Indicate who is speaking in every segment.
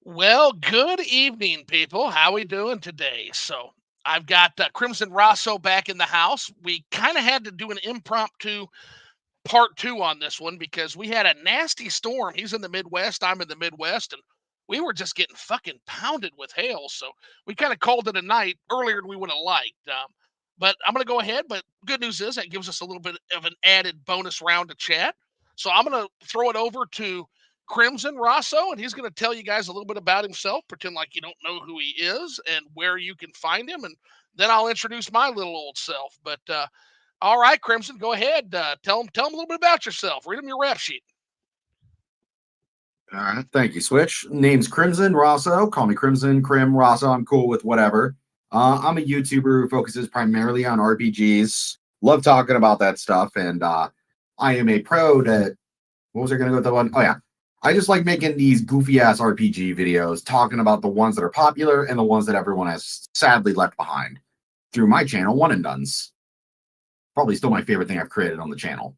Speaker 1: Well, good evening, people. How we doing today? So I've got Crimsonrosso back in the house. We kind of had to do an impromptu part two on this one because we had a nasty storm. He's in the Midwest. I'm in the Midwest, and we were just getting fucking pounded with hail. So we kind of called it a night earlier than we would have liked. But I'm going to go ahead. But good news is that gives us a little bit of an added bonus round to chat. So I'm going to throw it over to Crimson Rosso, and he's going to tell you guys a little bit about himself. Pretend like you don't know who he is and where you can find him, and then I'll introduce my little old self. But all right, Crimson, go ahead. Tell him a little bit about yourself. Read him your rap sheet.
Speaker 2: All right, thank you, Switch. Name's Crimson Rosso. Call me Crimson, Crim, Rosso. I'm cool with whatever. I'm a YouTuber who focuses primarily on RPGs. Love talking about that stuff, and I am a pro to. What was I going to go with the one? Oh yeah, I just like making these goofy ass RPG videos, talking about the ones that are popular and the ones that everyone has sadly left behind through my channel, One and Duns. Probably still my favorite thing I've created on the channel.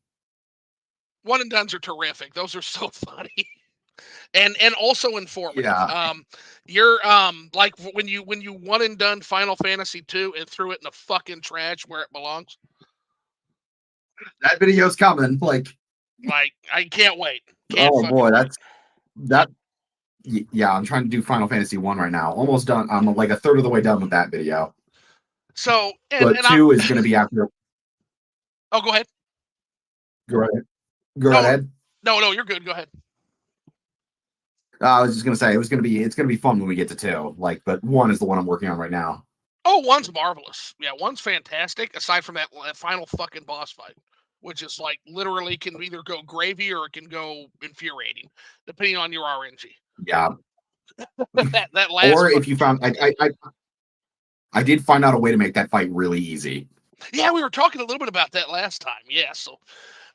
Speaker 1: One and dones are terrific. Those are so funny. And also informative.
Speaker 2: Yeah,
Speaker 1: You're like when you one and done Final Fantasy 2 and threw it in the fucking trash where it belongs.
Speaker 2: that video's coming.
Speaker 1: Like I can't wait. Can't
Speaker 2: Oh
Speaker 1: fucking
Speaker 2: boy,
Speaker 1: wait.
Speaker 2: that. Yeah, I'm trying to do Final Fantasy 1 right now. Almost done. I'm like a third of the way done with that video.
Speaker 1: So and
Speaker 2: But
Speaker 1: and I'm
Speaker 2: 2 is going to be after.
Speaker 1: oh go ahead.
Speaker 2: Go right, go right
Speaker 1: No
Speaker 2: ahead.
Speaker 1: no you're good. Go ahead.
Speaker 2: I was just going to say it's going to be fun when we get to 2. But 1 is the one I'm working on right now.
Speaker 1: Oh, one's marvelous. Yeah, one's fantastic. Aside from that final fucking boss fight, which is like literally can either go gravy or it can go infuriating, depending on your RNG.
Speaker 2: Yeah.
Speaker 1: That last
Speaker 2: Or if you
Speaker 1: fucking
Speaker 2: found, I did find out a way to make that fight really easy.
Speaker 1: yeah, we were talking a little bit about that last time. Yeah, so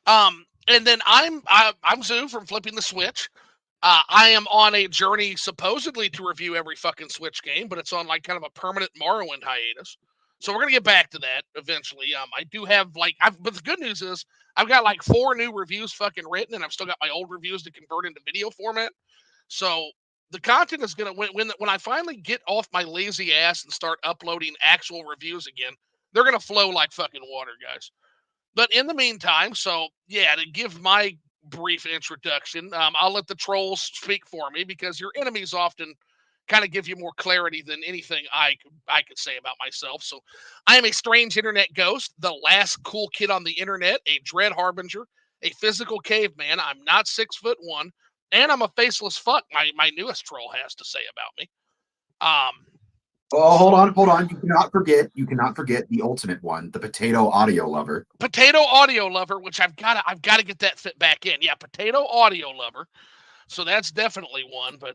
Speaker 1: and then I'm Zoo from Flipping the Switch. I am on a journey supposedly to review every fucking Switch game, but it's on like kind of a permanent Morrowind hiatus. So we're gonna get back to that eventually. I do have but the good news is I've got like 4 new reviews fucking written, and I've still got my old reviews to convert into video format. So the content is gonna when I finally get off my lazy ass and start uploading actual reviews again, they're gonna flow like fucking water, guys. But in the meantime, so yeah, to give my brief introduction, I'll let the trolls speak for me because your enemies often kind of give you more clarity than anything I could say about myself. So I am a strange internet ghost, the last cool kid on the internet, a dread harbinger, a physical caveman. I'm not 6'1", and I'm a faceless fuck. My newest troll has to say about me. Um,
Speaker 2: Oh, hold on. You cannot forget the ultimate one, the potato audio lover.
Speaker 1: Potato audio lover, which I've got to get that fit back in. Yeah, potato audio lover. So that's definitely one. But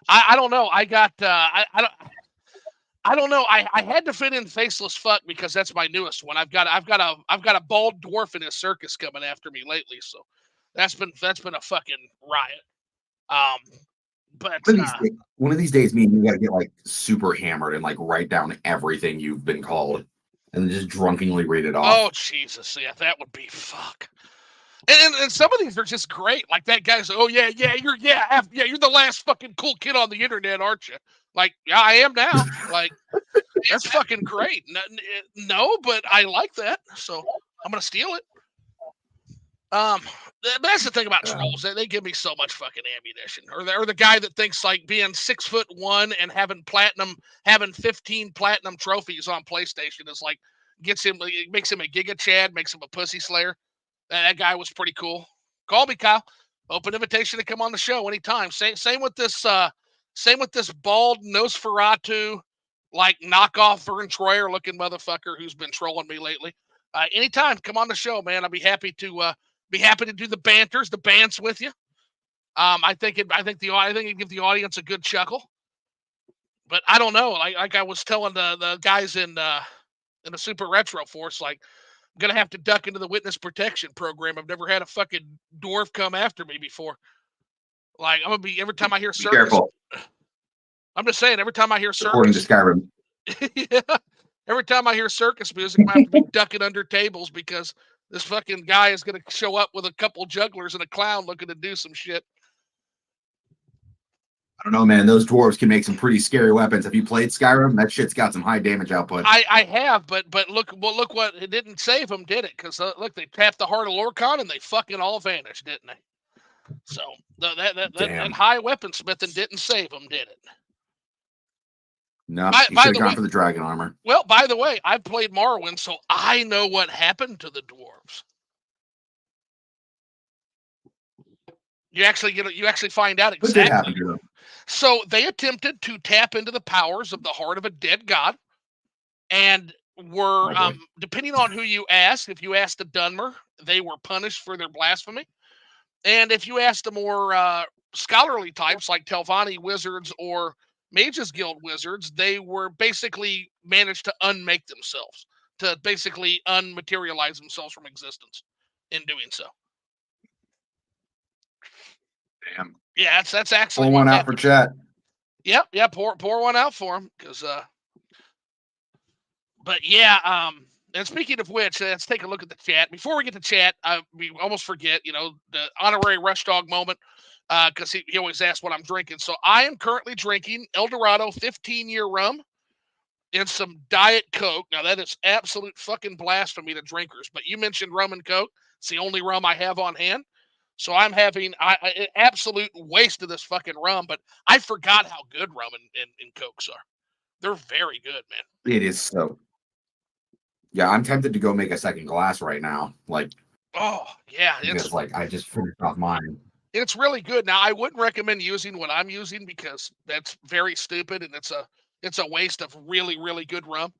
Speaker 1: I don't know. I got I don't know. I had to fit in faceless fuck because that's my newest one. I've got a bald dwarf in his circus coming after me lately. So that's been a fucking riot. Um, but
Speaker 2: One of these days, me and you got to get like super hammered and like write down everything you've been called, and then just drunkenly read it
Speaker 1: oh
Speaker 2: off.
Speaker 1: Jesus, yeah, that would be fuck. And some of these are just great. Like that guy's, oh you're the last fucking cool kid on the internet, aren't you? Like, yeah, I am now. Like, that's fucking great. No, but I like that, so I'm gonna steal it. Um, but that's the thing about trolls. They give me so much fucking ammunition. Or the guy that thinks like being 6'1" and having 15 platinum trophies on PlayStation is like makes him a Giga Chad, makes him a pussy slayer. That guy was pretty cool. Call me, Kyle. Open invitation to come on the show anytime. Same with this bald Nosferatu, like knockoff Vern Troyer looking motherfucker who's been trolling me lately. Anytime, come on the show, man. I'll be happy to do the banters, the bants with you. I think it'd give the audience a good chuckle. But I don't know. Like I was telling the guys in the Super Retro Force, like I'm gonna have to duck into the witness protection program. I've never had a fucking dwarf come after me before. Like I'm gonna be every time I hear
Speaker 2: Be
Speaker 1: circus.
Speaker 2: careful,
Speaker 1: I'm just saying every time I hear
Speaker 2: according to
Speaker 1: circus,
Speaker 2: Skyrim.
Speaker 1: yeah, every time I hear circus music, I have to be ducking under tables because this fucking guy is gonna show up with a couple jugglers and a clown looking to do some shit.
Speaker 2: don't know, man. Those dwarves can make some pretty scary weapons. If you played Skyrim, that shit's got some high damage output.
Speaker 1: I have, but look what it didn't save them, did it? Because look, they tapped the heart of Lorcan and they fucking all vanished, didn't they? So that high weaponsmithing didn't save them, did it?
Speaker 2: No, you should have gone for the dragon armor.
Speaker 1: Well, by the way, I've played Morrowind, so I know what happened to the dwarves. You actually find out exactly.
Speaker 2: What did happen to them?
Speaker 1: So they attempted to tap into the powers of the heart of a dead god, and were depending on who you ask. If you asked the Dunmer, they were punished for their blasphemy, and if you asked the more scholarly types like Telvanni wizards or Mages Guild wizards, they were basically managed to unmake themselves, to basically unmaterialize themselves from existence in doing so.
Speaker 2: Damn.
Speaker 1: Yeah, that's actually
Speaker 2: pour one out for chat.
Speaker 1: Yep, yeah, pour one out for him, because but yeah, and speaking of which, let's take a look at the chat. Before we get to chat, we almost forget, the honorary Rush Dog moment, because he always asks what I'm drinking. So I am currently drinking El Dorado 15-year rum and some Diet Coke. Now, that is absolute fucking blasphemy to drinkers, but you mentioned rum and Coke. It's the only rum I have on hand. So I'm having an absolute waste of this fucking rum, but I forgot how good rum and Cokes are. They're very good, man.
Speaker 2: It is so. Yeah, I'm tempted to go make a second glass right now.
Speaker 1: Oh, yeah.
Speaker 2: Because, I just finished off mine.
Speaker 1: It's really good. Now, I wouldn't recommend using what I'm using because that's very stupid, and it's a waste of really, really good rum.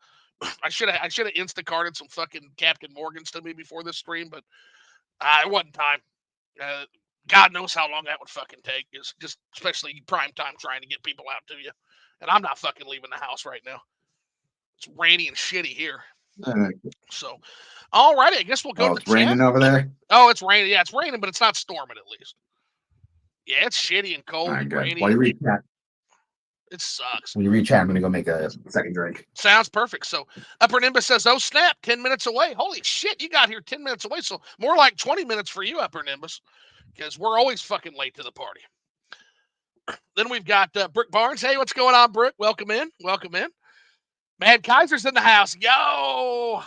Speaker 1: I should have Instacarted some fucking Captain Morgans to me before this stream, but it wasn't time. God knows how long that would fucking take. It's just especially prime time trying to get people out to you, and I'm not fucking leaving the house right now. It's rainy and shitty here. So, all righty, I guess we'll go to the chat.
Speaker 2: It's raining over there?
Speaker 1: Oh, it's raining. Yeah, it's raining, but it's not storming at least. Yeah, it's shitty and cold and rainy.
Speaker 2: While you read chat,
Speaker 1: it sucks.
Speaker 2: When you read chat, I'm going to go make a second drink.
Speaker 1: Sounds perfect. So, Upper Nimbus says, oh, snap, 10 minutes away. Holy shit, you got here 10 minutes away. So, more like 20 minutes for you, Upper Nimbus, because we're always fucking late to the party. Then we've got Brooke Barnes. Hey, what's going on, Brooke? Welcome in. Welcome in. Mad Kaiser's in the house. Yo!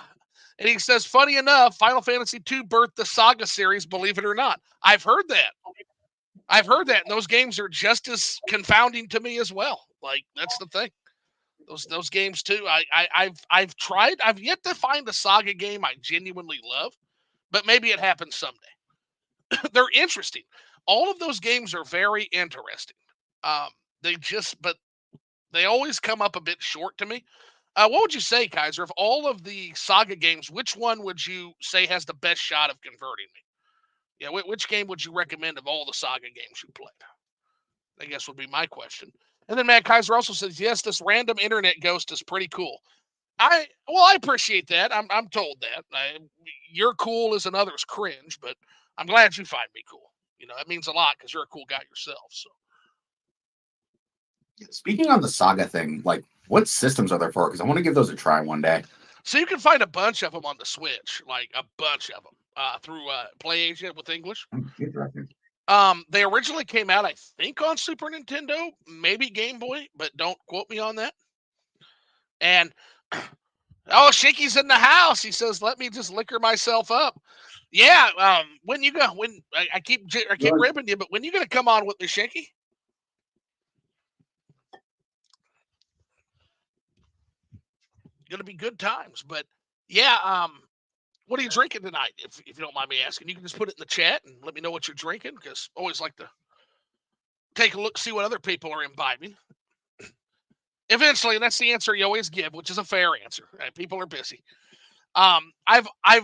Speaker 1: And he says, funny enough, Final Fantasy II birthed the Saga series, believe it or not. I've heard that. And those games are just as confounding to me as well. That's the thing. Those games too. I've tried. I've yet to find a Saga game I genuinely love, but maybe it happens someday. They're interesting. All of those games are very interesting. But they always come up a bit short to me. What would you say, Kaiser? Of all of the Saga games, which one would you say has the best shot of converting me? Yeah, which game would you recommend of all the Saga games you played? I guess would be my question. And then Matt Kaiser also says, yes, this random internet ghost is pretty cool. I appreciate that. I'm told that. You're cool as another's cringe, but I'm glad you find me cool. That means a lot because you're a cool guy yourself. So,
Speaker 2: speaking on the Saga thing, what systems are there for? Because I want to give those a try one day.
Speaker 1: So you can find a bunch of them on the Switch, a bunch of them through PlayAsia with English.
Speaker 2: Interesting.
Speaker 1: They originally came out, I think, on Super Nintendo, maybe Game Boy, but don't quote me on that. And Shinky's in the house. He says, "Let me just liquor myself up." Yeah. When you go, I keep ribbing you, but when you gonna come on with me, Shinky? Gonna be good times, but yeah. What are you drinking tonight? If you don't mind me asking, you can just put it in the chat and let me know what you're drinking, because I always like to take a look, see what other people are imbibing. Eventually, that's the answer you always give, which is a fair answer. People are busy. I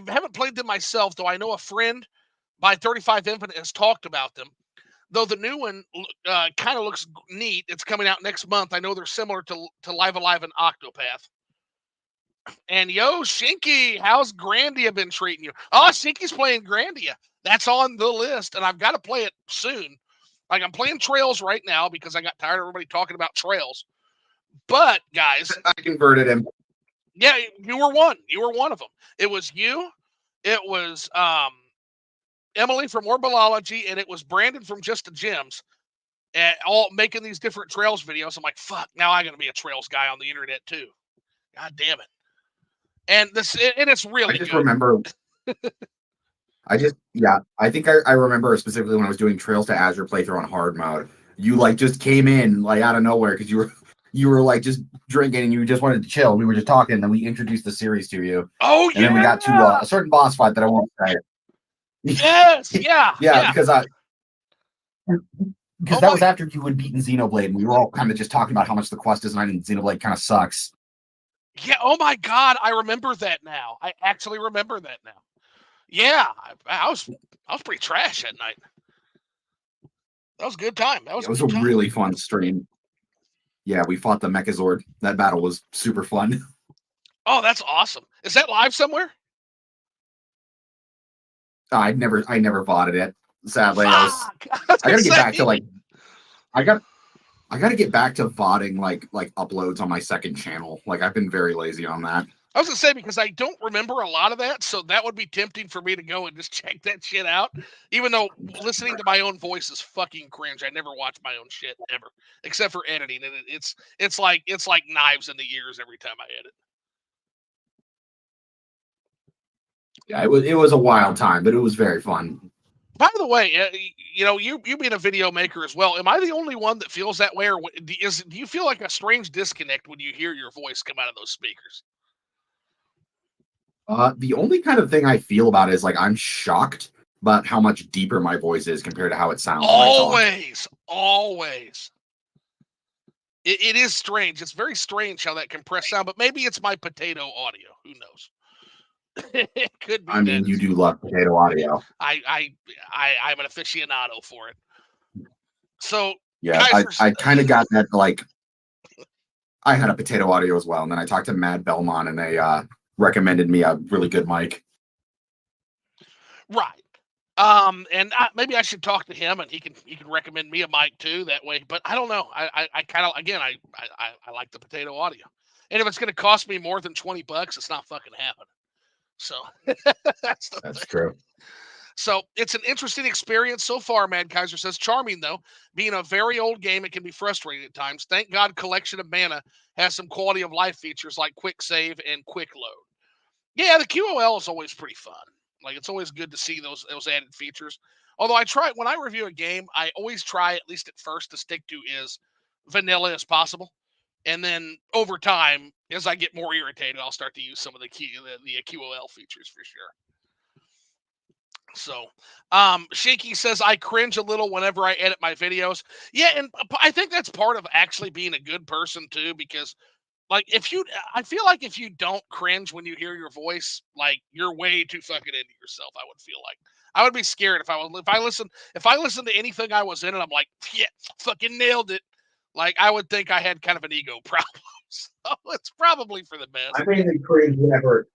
Speaker 1: haven't played them myself, though I know a friend by 35 Infinite has talked about them. Though the new one kind of looks neat. It's coming out next month. I know they're similar to Live Alive and Octopath. And Shinky, how's Grandia been treating you? Oh, Shinky's playing Grandia. That's on the list, and I've got to play it soon. I'm playing Trails right now because I got tired of everybody talking about Trails. But, guys,
Speaker 2: I converted him.
Speaker 1: Yeah, you were one. You were one of them. It was you. It was Emily from Orbalology, and it was Brandon from Just the Gems. and all making these different trails videos. I'm like, fuck, now I gotta be a trails guy on the internet too. God damn it. And it's really
Speaker 2: I just
Speaker 1: good.
Speaker 2: remember. I think I remember specifically when I was doing Trails to Azure playthrough on hard mode. You like just came in like out of nowhere because you were like just drinking and you just wanted to chill. We were just talking, and then we introduced the series to you.
Speaker 1: Oh
Speaker 2: And then we got to a certain boss fight that I won't say.
Speaker 1: Yes, yeah.
Speaker 2: because
Speaker 1: Oh
Speaker 2: that was after you had beaten Xenoblade, and we were all kind of just talking about how much the quest design in Xenoblade kind of sucks.
Speaker 1: Yeah, oh my god, I remember that now. I actually remember that now. Yeah, I was pretty trash that night. That was a good time. That was
Speaker 2: It was a really fun stream. Yeah, we fought the Mechazord. That battle was super fun.
Speaker 1: Oh, that's awesome. Is that live somewhere?
Speaker 2: I never bought it. Sadly, I gotta get back to like I gotta get back to VODing like uploads on my second channel. Like I've been very lazy on that.
Speaker 1: I was gonna say because I don't remember a lot of that, so that would be tempting for me to go and just check that shit out. Even though listening to my own voice is fucking cringe. I never watch my own shit ever, except for editing, and it's like knives in the ears every time I edit.
Speaker 2: Yeah, it was a wild time, but it was very fun.
Speaker 1: By the way, you being a video maker as well, am I the only one that feels that way, or do you feel like a strange disconnect when you hear your voice come out of those speakers?
Speaker 2: The only kind of thing I feel about it is like I'm shocked about how much deeper my voice is compared to how it sounds.
Speaker 1: Always. It is strange. It's very strange how that compressed sound, but maybe it's my potato audio. Who knows? It could be.
Speaker 2: I mean, you do love potato audio.
Speaker 1: I'm an aficionado for it. So
Speaker 2: yeah, I kind of got that. Like, I had a potato audio as well, and then I talked to Mad Belmont, and they recommended me a really good mic.
Speaker 1: Right. And maybe I should talk to him, and he can recommend me a mic too that way. But I don't know. I kind of again I like the potato audio, and if it's going to cost me more than $20, it's not fucking happening. So that's
Speaker 2: true.
Speaker 1: So it's an interesting experience so far. Mad Kaiser says, charming though. Being a very old game, it can be frustrating at times. Thank God, Collection of Mana has some quality of life features like quick save and quick load. Yeah, the QOL is always pretty fun. Like it's always good to see those added features. Although I try when I review a game, I always try at least at first to stick to as vanilla as possible, and then over time, as I get more irritated, I'll start to use some of the QOL features for sure. So, Shaky says I cringe a little whenever I edit my videos. Yeah, and I think that's part of actually being a good person too, because like I feel like if you don't cringe when you hear your voice, like you're way too fucking into yourself. I would feel like I would be scared if I listen to anything I was in and I'm like, yeah, fucking nailed it. Like I would think I had kind of an ego problem. So it's probably for the best.
Speaker 2: I mainly cringe whenever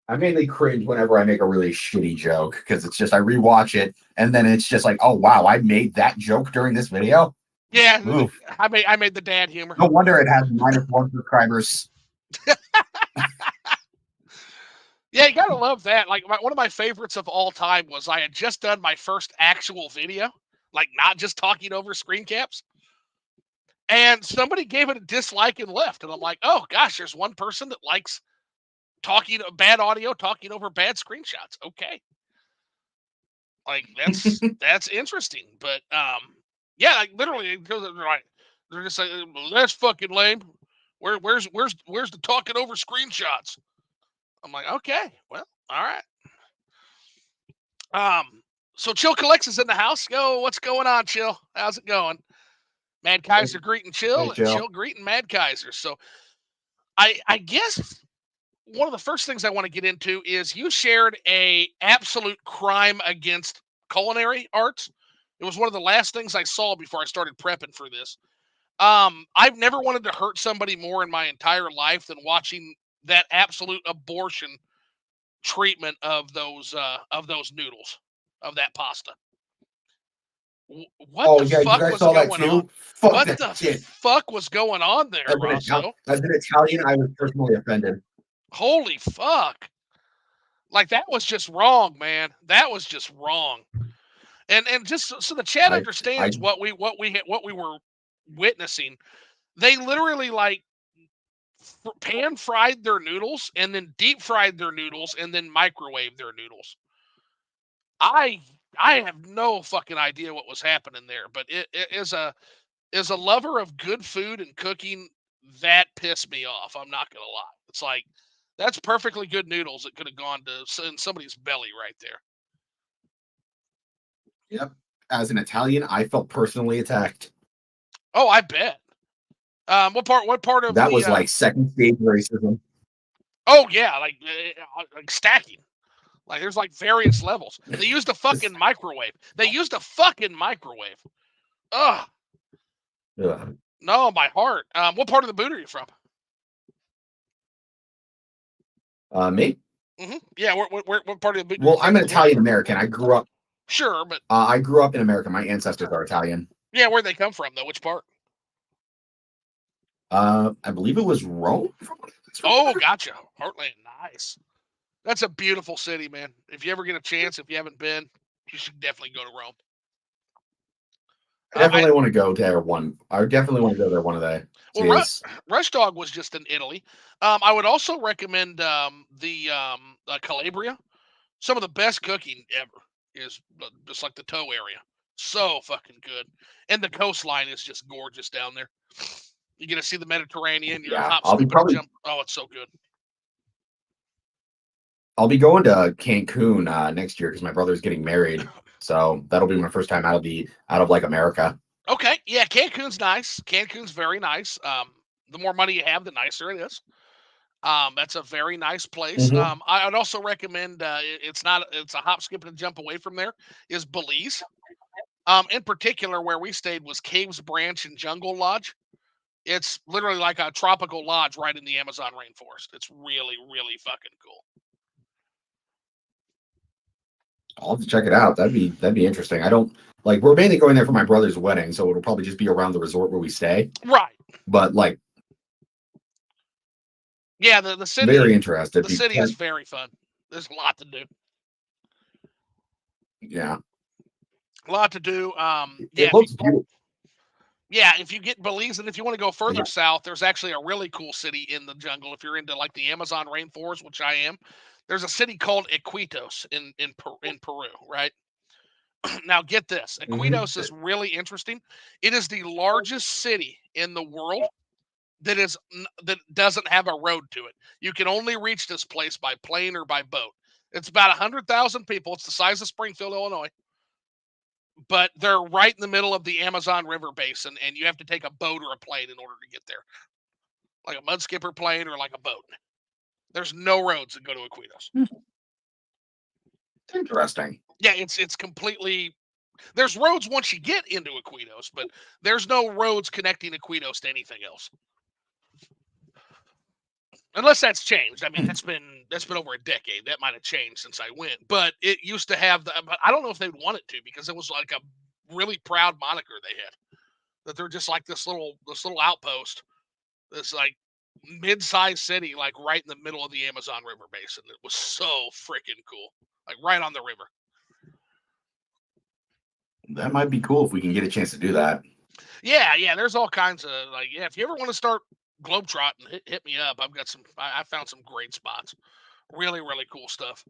Speaker 2: I make a really shitty joke because it's just I rewatch it and then it's just like, oh wow, I made that joke during this video.
Speaker 1: Yeah, oof. I made the dad humor.
Speaker 2: No wonder it has -1 subscribers.
Speaker 1: Yeah, you gotta love that. Like one of my favorites of all time was I had just done my first actual video, like not just talking over screen caps, and somebody gave it a dislike and left, and I'm like, oh gosh, there's one person that likes talking bad audio, talking over bad screenshots. Okay, like that's interesting, but yeah, like literally, they're just like, well, that's fucking lame. Where's the talking over screenshots? I'm like, okay, well, all right. So Chill Collects is in the house. Yo, what's going on, Chill? How's it going? Mad Kaiser greeting Chill, and Chill greeting Mad Kaiser. So I guess one of the first things I want to get into is you shared a absolute crime against culinary arts. It was one of the last things I saw before I started prepping for this. I've never wanted to hurt somebody more in my entire life than watching that absolute abortion treatment of those noodles, of that pasta. What the fuck was going on? What the fuck was going on there, Rosso?
Speaker 2: As an Italian, I was personally offended.
Speaker 1: Holy fuck. Like that was just wrong, man. That was just wrong. And just so the chat
Speaker 2: I
Speaker 1: understands what we were witnessing, they literally like pan fried their noodles and then deep fried their noodles and then microwaved their noodles. I have no fucking idea what was happening there, but it is a lover of good food and cooking, that pissed me off. I'm not gonna lie. It's like that's perfectly good noodles that could have gone to in somebody's belly right there.
Speaker 2: Yep. As an Italian, I felt personally attacked.
Speaker 1: Oh, I bet. What part? What part of
Speaker 2: That
Speaker 1: the?
Speaker 2: was like second stage racism.
Speaker 1: Oh yeah, like stacking. Like there's like various levels. They used a fucking microwave. They used a fucking microwave. Ugh.
Speaker 2: Ugh.
Speaker 1: No, my heart. What part of the boot are you from?
Speaker 2: Me?
Speaker 1: Yeah, what part of the boot?
Speaker 2: Well, I'm an Italian American.
Speaker 1: Sure, but
Speaker 2: I grew up in America. My ancestors are Italian.
Speaker 1: yeah, where'd they come from though? Which part?
Speaker 2: I believe it was Rome.
Speaker 1: Oh, gotcha. Heartland, nice. That's a beautiful city, man. If you ever get a chance, if you haven't been, you should definitely go to Rome.
Speaker 2: I definitely want to go there one. I definitely want to go there one of the days.
Speaker 1: Rush Dog was just in Italy. I would also recommend the Calabria. Some of the best cooking ever is just like the Toe area. So fucking good. And the coastline is just gorgeous down there. You get to see the Mediterranean. You're
Speaker 2: Yeah,
Speaker 1: hop,
Speaker 2: I'll be
Speaker 1: skip, and
Speaker 2: probably.
Speaker 1: jump. Oh, it's so good.
Speaker 2: I'll be going to Cancun next year because my brother's getting married. So that'll be my first time out of like America.
Speaker 1: Okay, yeah, Cancun's nice. Cancun's very nice. The more money you have, the nicer it is. That's a very nice place.
Speaker 2: Mhm.
Speaker 1: I would also recommend. It's a hop, skip, and jump away from there. Is Belize. In particular, where we stayed was Caves Branch and Jungle Lodge. It's literally like a tropical lodge right in the Amazon rainforest. It's really, really fucking cool.
Speaker 2: I'll have to check it out. That'd be interesting. I don't like. We're mainly going there for my brother's wedding, so it'll probably just be around the resort where we stay.
Speaker 1: Right.
Speaker 2: But like,
Speaker 1: yeah, the city.
Speaker 2: Very interested.
Speaker 1: The city is very fun. There's a lot to do.
Speaker 2: Yeah.
Speaker 1: A lot to do.
Speaker 2: It looks beautiful.
Speaker 1: Yeah, if you get Belize, and if you want to go further south, there's actually a really cool city in the jungle. If you're into like the Amazon rainforest, which I am, there's a city called Iquitos in Peru, right? Now get this, Iquitos is really interesting. It is the largest city in the world that doesn't have a road to it. You can only reach this place by plane or by boat. It's about 100,000 people. It's the size of Springfield, Illinois. But they're right in the middle of the Amazon River basin, and you have to take a boat or a plane in order to get there, like a mud skipper plane or like a boat. There's no roads that go to Iquitos.
Speaker 2: Interesting.
Speaker 1: Yeah, it's completely. There's roads once you get into Iquitos, but there's no roads connecting Iquitos to anything else. Unless that's changed. I mean, that's been over a decade. That might have changed since I went. But it used to have but I don't know if they'd want it to, because it was like a really proud moniker they had. That they're just like this little outpost, this like mid-sized city, like right in the middle of the Amazon River basin. It was so freaking cool. Like right on the river.
Speaker 2: That might be cool if we can get a chance to do that.
Speaker 1: Yeah, there's all kinds of if you ever want to start globetrotting, hit me up. I found some great spots. Really, really cool stuff.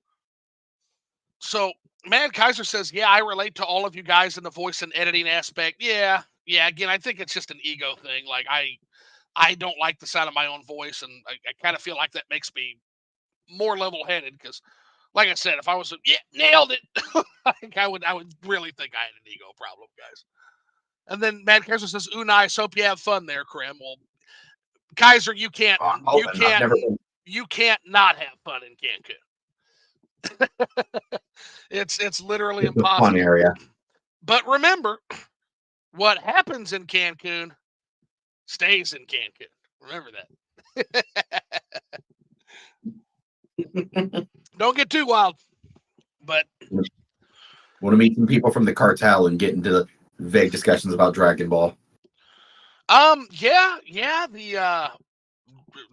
Speaker 1: So, Man Kaiser says, yeah, I relate to all of you guys in the voice and editing aspect. Yeah. Again, I think it's just an ego thing. Like I don't like the sound of my own voice, and I kind of feel like that makes me more level-headed because, like I said, if I was nailed it, I would really think I had an ego problem, guys. And then Mad Kaiser says, "Ooh, nice. Hope you have fun there, Krim." Well, Kaiser, you can't not have fun in Cancun. It's literally impossible.
Speaker 2: Fun area.
Speaker 1: But remember, what happens in Cancun stays in Cancun. Remember that. Don't get too wild. But
Speaker 2: want to meet some people from the cartel and get into vague discussions about Dragon Ball.
Speaker 1: Yeah, the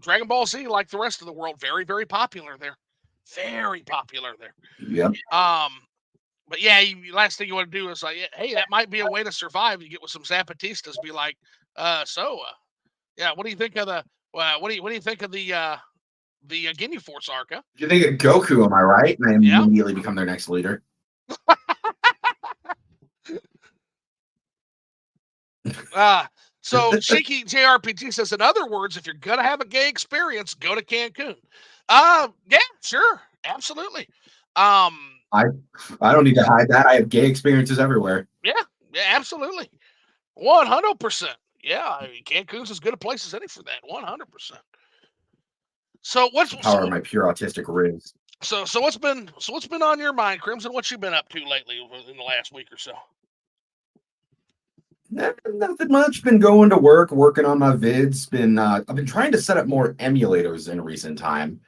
Speaker 1: Dragon Ball Z, like the rest of the world, very, very popular there. Very popular there.
Speaker 2: Yep.
Speaker 1: But yeah, last thing you want to do is like, hey, that might be a way to survive. You get with some Zapatistas, be like, yeah, what do you think of the, what do you think of the Guinea Force Arca?
Speaker 2: You think of Goku, am I right? And I
Speaker 1: Yeah.
Speaker 2: immediately become their next leader.
Speaker 1: So Shaky JRPG says, in other words, if you're gonna have a gay experience, go to Cancun. Yeah, sure, absolutely.
Speaker 2: I don't need to hide that. I have gay experiences everywhere.
Speaker 1: Yeah, absolutely, 100%. Yeah, I mean, Cancun's as good a place as any for that, 100%. So
Speaker 2: The power of my pure autistic ribs.
Speaker 1: so what's been on your mind, Crimson? What you been up to lately in the last week or so?
Speaker 2: Nothing much. Been going to work, working on my vids. I've been trying to set up more emulators in recent time.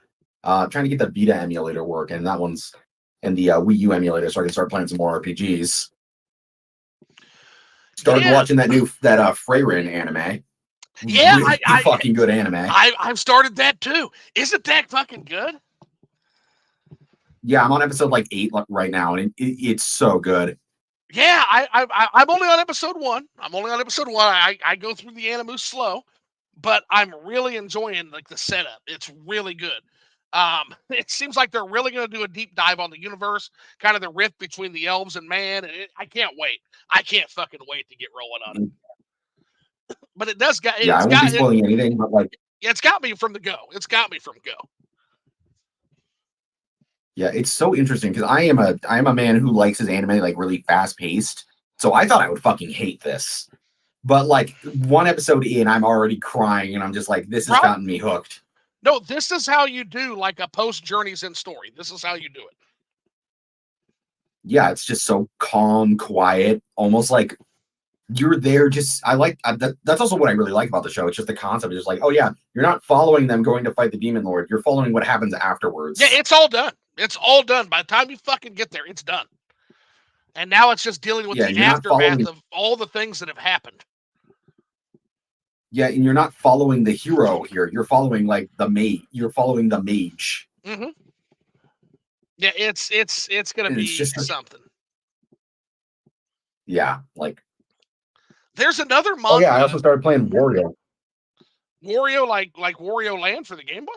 Speaker 2: Trying to get the Vita emulator working. That one's and the Wii U emulator, so I can start playing some more RPGs. Started
Speaker 1: Yeah,
Speaker 2: watching that Freyrin anime.
Speaker 1: yeah,
Speaker 2: Really fucking good anime.
Speaker 1: I've started that too. Isn't that fucking good?
Speaker 2: Yeah, I'm on episode like 8 right now, and it's so good.
Speaker 1: Yeah, I'm only on episode 1. I go through the anime slow, but I'm really enjoying like the setup. It's really good. It seems like they're really going to do a deep dive on the universe, kind of the rift between the elves and man. And I can't wait. I can't fucking wait to get rolling on it. But it does got
Speaker 2: Yeah, I
Speaker 1: it's
Speaker 2: won't be
Speaker 1: got it.
Speaker 2: spoiling anything, but like,
Speaker 1: It's got me from the go. It's got me from go.
Speaker 2: yeah, it's so interesting because I am a man who likes his anime like really fast paced. So I thought I would fucking hate this. But like one episode in, I'm already crying and I'm just like, this has gotten me hooked.
Speaker 1: No, this is how you do like a post Journeys in story. This is how you do it.
Speaker 2: Yeah, it's just so calm, quiet, almost like you're there. That's also what I really like about the show. It's just the concept. It's just like, oh yeah, you're not following them going to fight the demon lord. You're following what happens afterwards.
Speaker 1: Yeah, it's all done. It's all done. By the time you fucking get there, it's done. And now it's just dealing with the aftermath of all the things that have happened.
Speaker 2: Yeah, and you're not following the hero here. You're following like the mage. You're following the mage.
Speaker 1: Mm-hmm. Yeah, it's gonna be just something.
Speaker 2: Yeah, like
Speaker 1: there's another manga.
Speaker 2: Oh yeah, I also started playing Wario.
Speaker 1: Wario, like Wario Land for the Game Boy.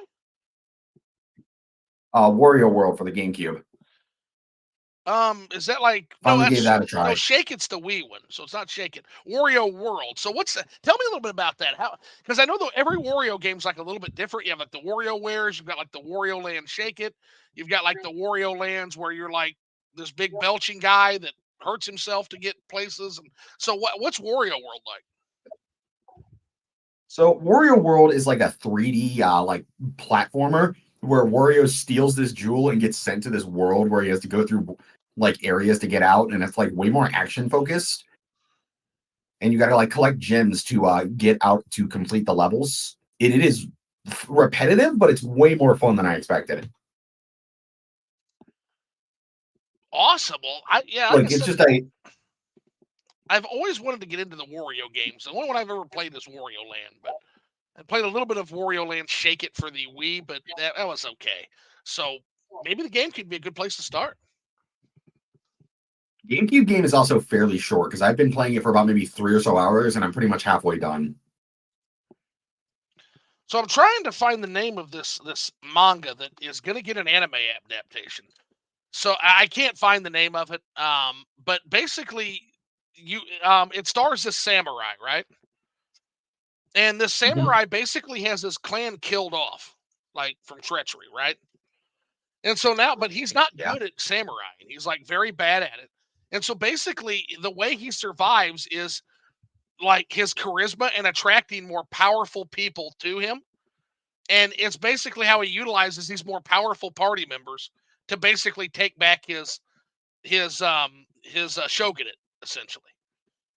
Speaker 2: Wario World for the GameCube.
Speaker 1: Is that like
Speaker 2: finally gave that a try?
Speaker 1: No, Shake It's the Wii one, so it's not Shake It. Wario World. So what's that? Tell me a little bit about that. How? Because I know that every Wario game's like a little bit different. You have like the Wario Wares. You've got like the Wario Land Shake It. You've got like the Wario Lands where you're like this big belching guy that hurts himself to get places. And so what's Wario World like?
Speaker 2: So Wario World is like a 3D like platformer where Wario steals this jewel and gets sent to this world where he has to go through like areas to get out, and it's like way more action focused. And you got to like collect gems to get out to complete the levels. It is repetitive, but it's way more fun than I expected.
Speaker 1: Awesome. Well,
Speaker 2: like it's just
Speaker 1: I've always wanted to get into the Wario games. The only one I've ever played is Wario Land, but I played a little bit of Wario Land Shake It for the Wii, but that was okay. So maybe the game could be a good place to start.
Speaker 2: GameCube game is also fairly short because I've been playing it for about maybe 3 or so hours, and I'm pretty much halfway done.
Speaker 1: So I'm trying to find the name of this manga that is going to get an anime adaptation. So I can't find the name of it. But basically, it stars this samurai, right? And this samurai basically has his clan killed off, like from treachery, right? And so now, but he's not good at samurai. He's like very bad at it. And so basically, the way he survives is like his charisma and attracting more powerful people to him. And it's basically how he utilizes these more powerful party members to basically take back his shogunate, essentially.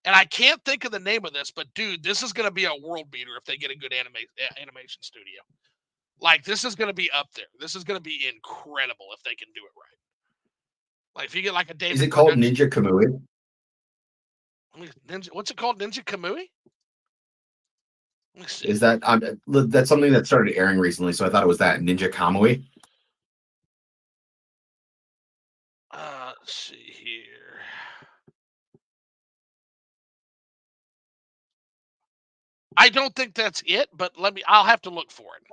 Speaker 1: And I can't think of the name of this, but dude, this is going to be a world beater if they get a good animation studio. Like, this is going to be up there. This is going to be incredible if they can do it right. Like, if you get like a David.
Speaker 2: Is it called Ninja Kamui?
Speaker 1: What's it called? Ninja Kamui?
Speaker 2: Is that that's something that started airing recently? So I thought it was that Ninja Kamui.
Speaker 1: Let's see I don't think that's it, but I'll have to look for it.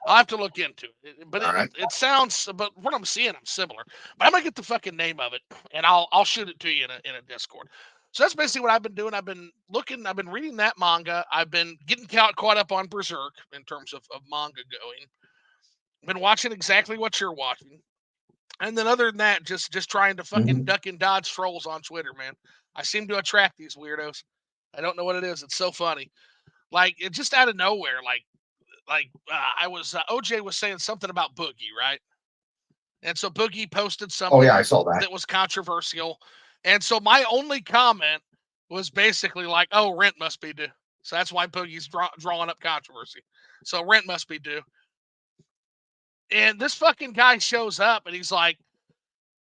Speaker 1: I'll have to look into it. But
Speaker 2: All right.
Speaker 1: it sounds, but what I'm seeing, I'm similar. But I'm gonna get the fucking name of it, and I'll shoot it to you in a Discord. So that's basically what I've been doing. I've been looking. I've been reading that manga. I've been getting caught up on Berserk in terms of manga going. Been watching exactly what you're watching, and then other than that, just trying to fucking
Speaker 2: Mhm.
Speaker 1: duck and dodge trolls on Twitter, man. I seem to attract these weirdos. I don't know what it is. It's so funny. Like it just out of nowhere. I was OJ was saying something about Boogie, right? And so Boogie posted
Speaker 2: Oh yeah, I
Speaker 1: something
Speaker 2: saw that.
Speaker 1: that was controversial, and so my only comment was basically like, "Oh, rent must be due." So that's why Boogie's drawing up controversy. So rent must be due. And this fucking guy shows up and he's like,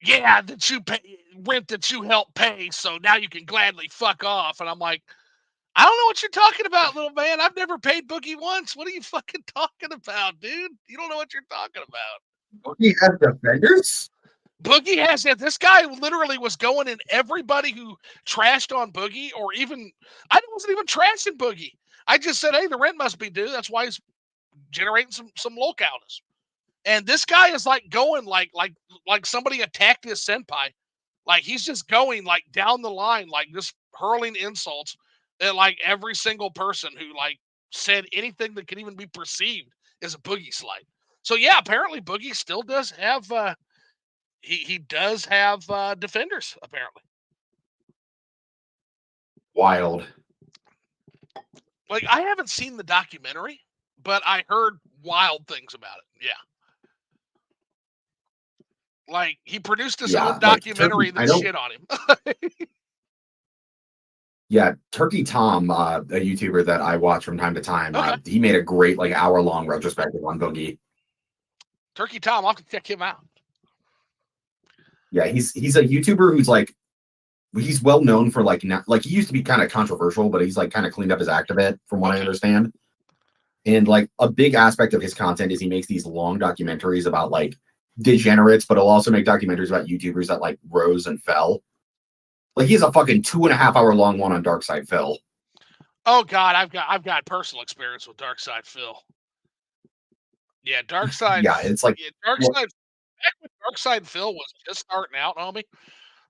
Speaker 1: "Yeah, that you pay rent that you helped pay, so now you can gladly fuck off." And I'm like, I don't know what you're talking about, little man. I've never paid Boogie once. What are you fucking talking about, dude? You don't know what you're talking about.
Speaker 2: He has defenders.
Speaker 1: Boogie has it. This guy literally was going in everybody who trashed on Boogie, or even I wasn't even trashing Boogie. I just said, hey, the rent must be due. That's why he's generating some localness. And this guy is like going like somebody attacked his senpai. Like he's just going like down the line, like just hurling insults at like every single person who like said anything that could even be perceived as a Boogie slight. So yeah, apparently Boogie still does have he does have defenders apparently.
Speaker 2: Wild.
Speaker 1: Like I haven't seen the documentary, but I heard wild things about it. Yeah. Like he produced his own
Speaker 2: Yeah, like
Speaker 1: documentary
Speaker 2: Turkey. I
Speaker 1: that
Speaker 2: know.
Speaker 1: shit on him.
Speaker 2: Yeah, Turkey Tom, a YouTuber that I watch from time to time.
Speaker 1: Okay.
Speaker 2: He made a great like hour-long retrospective on Boogie.
Speaker 1: Turkey Tom, I'll have to check him out.
Speaker 2: Yeah, he's a YouTuber who's like he's well known for like not, like he used to be kind of controversial, but he's like kind of cleaned up his act a bit, from what I
Speaker 1: Okay.
Speaker 2: understand. And like a big aspect of his content is he makes these long documentaries about like degenerates, but he'll also make documentaries about YouTubers that like rose and fell. Like he has a fucking 2.5 hour long one on Dark Side Phil.
Speaker 1: Oh God, I've got personal experience with Dark Side Phil. Yeah, Dark Side.
Speaker 2: Yeah, it's like
Speaker 1: Yeah, Dark Side. Back when Dark Side Phil was just starting out, homie.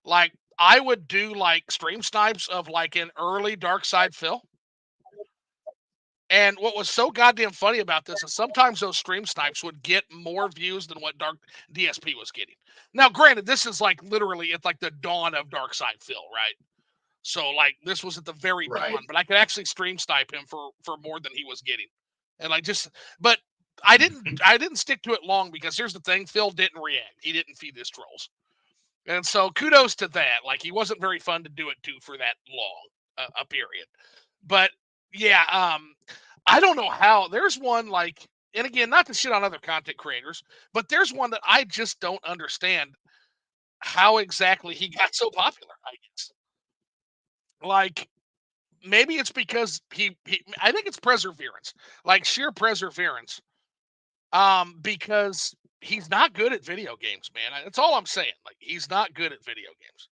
Speaker 1: Like I would do like stream snipes of like an early Dark Side Phil. And what was so goddamn funny about this is sometimes those stream snipes would get more views than what Dark DSP was getting. Now, granted, this is like literally at like the dawn of Dark Side Phil, right? So like this was at the very
Speaker 2: right.
Speaker 1: dawn, but I could actually stream snipe him for more than he was getting. And like just but I didn't stick to it long because here's the thing, Phil didn't react. He didn't feed his trolls. And so kudos to that. Like he wasn't very fun to do it to for that long a period. But yeah, I don't know how. There's one like, and again, not to shit on other content creators, but there's one that I just don't understand how exactly he got so popular. I guess like maybe it's because he I think it's perseverance, like sheer perseverance. Because he's not good at video games, man. That's all I'm saying. Like he's not good at video games.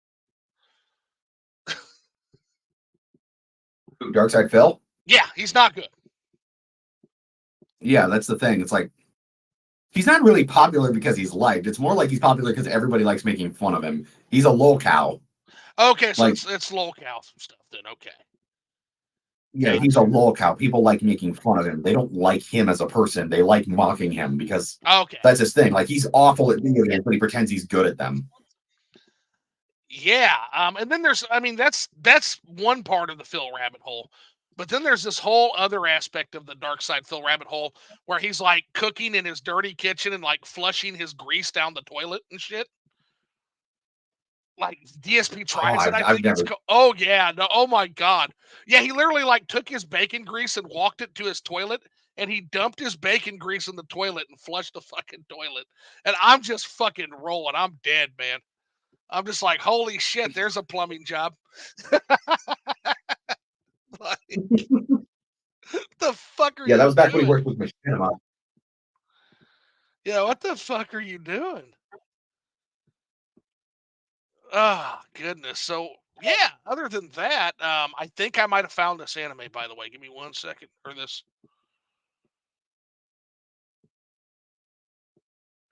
Speaker 2: Dark Side Phil.
Speaker 1: Yeah, he's not good.
Speaker 2: Yeah, that's the thing. It's like he's not really popular because he's liked. It's more like he's popular because everybody likes making fun of him. He's a lol cow.
Speaker 1: Okay, so
Speaker 2: Like,
Speaker 1: it's locale some stuff then. Okay,
Speaker 2: yeah, he's a
Speaker 1: gotcha.
Speaker 2: lol cow. People like making fun of him. They don't like him as a person. They like mocking him because
Speaker 1: Okay,
Speaker 2: that's his thing. Like he's awful at video games, but he pretends he's good at them.
Speaker 1: yeah. And then there's, I mean, that's one part of the Phil rabbit hole, but then there's this whole other aspect of the dark side Phil rabbit hole where he's like cooking in his dirty kitchen and like flushing his grease down the toilet and shit. Like DSP
Speaker 2: Oh,
Speaker 1: tries it, I
Speaker 2: I've
Speaker 1: think it's
Speaker 2: never.
Speaker 1: called. Oh yeah, no, oh my god, yeah. He literally like took his bacon grease and walked it to his toilet, and he dumped his bacon grease in the toilet and flushed the fucking toilet. And I'm just fucking rolling. I'm dead, man. I'm just like, holy shit, there's a plumbing job. Like, the fuck are
Speaker 2: Yeah, that
Speaker 1: you
Speaker 2: was back when he
Speaker 1: doing?
Speaker 2: worked with Machinima.
Speaker 1: Yeah, what the fuck are you doing? Oh goodness. So Yeah, other than that, I think I might have found this anime, by the way. Give me 1 second. Or this.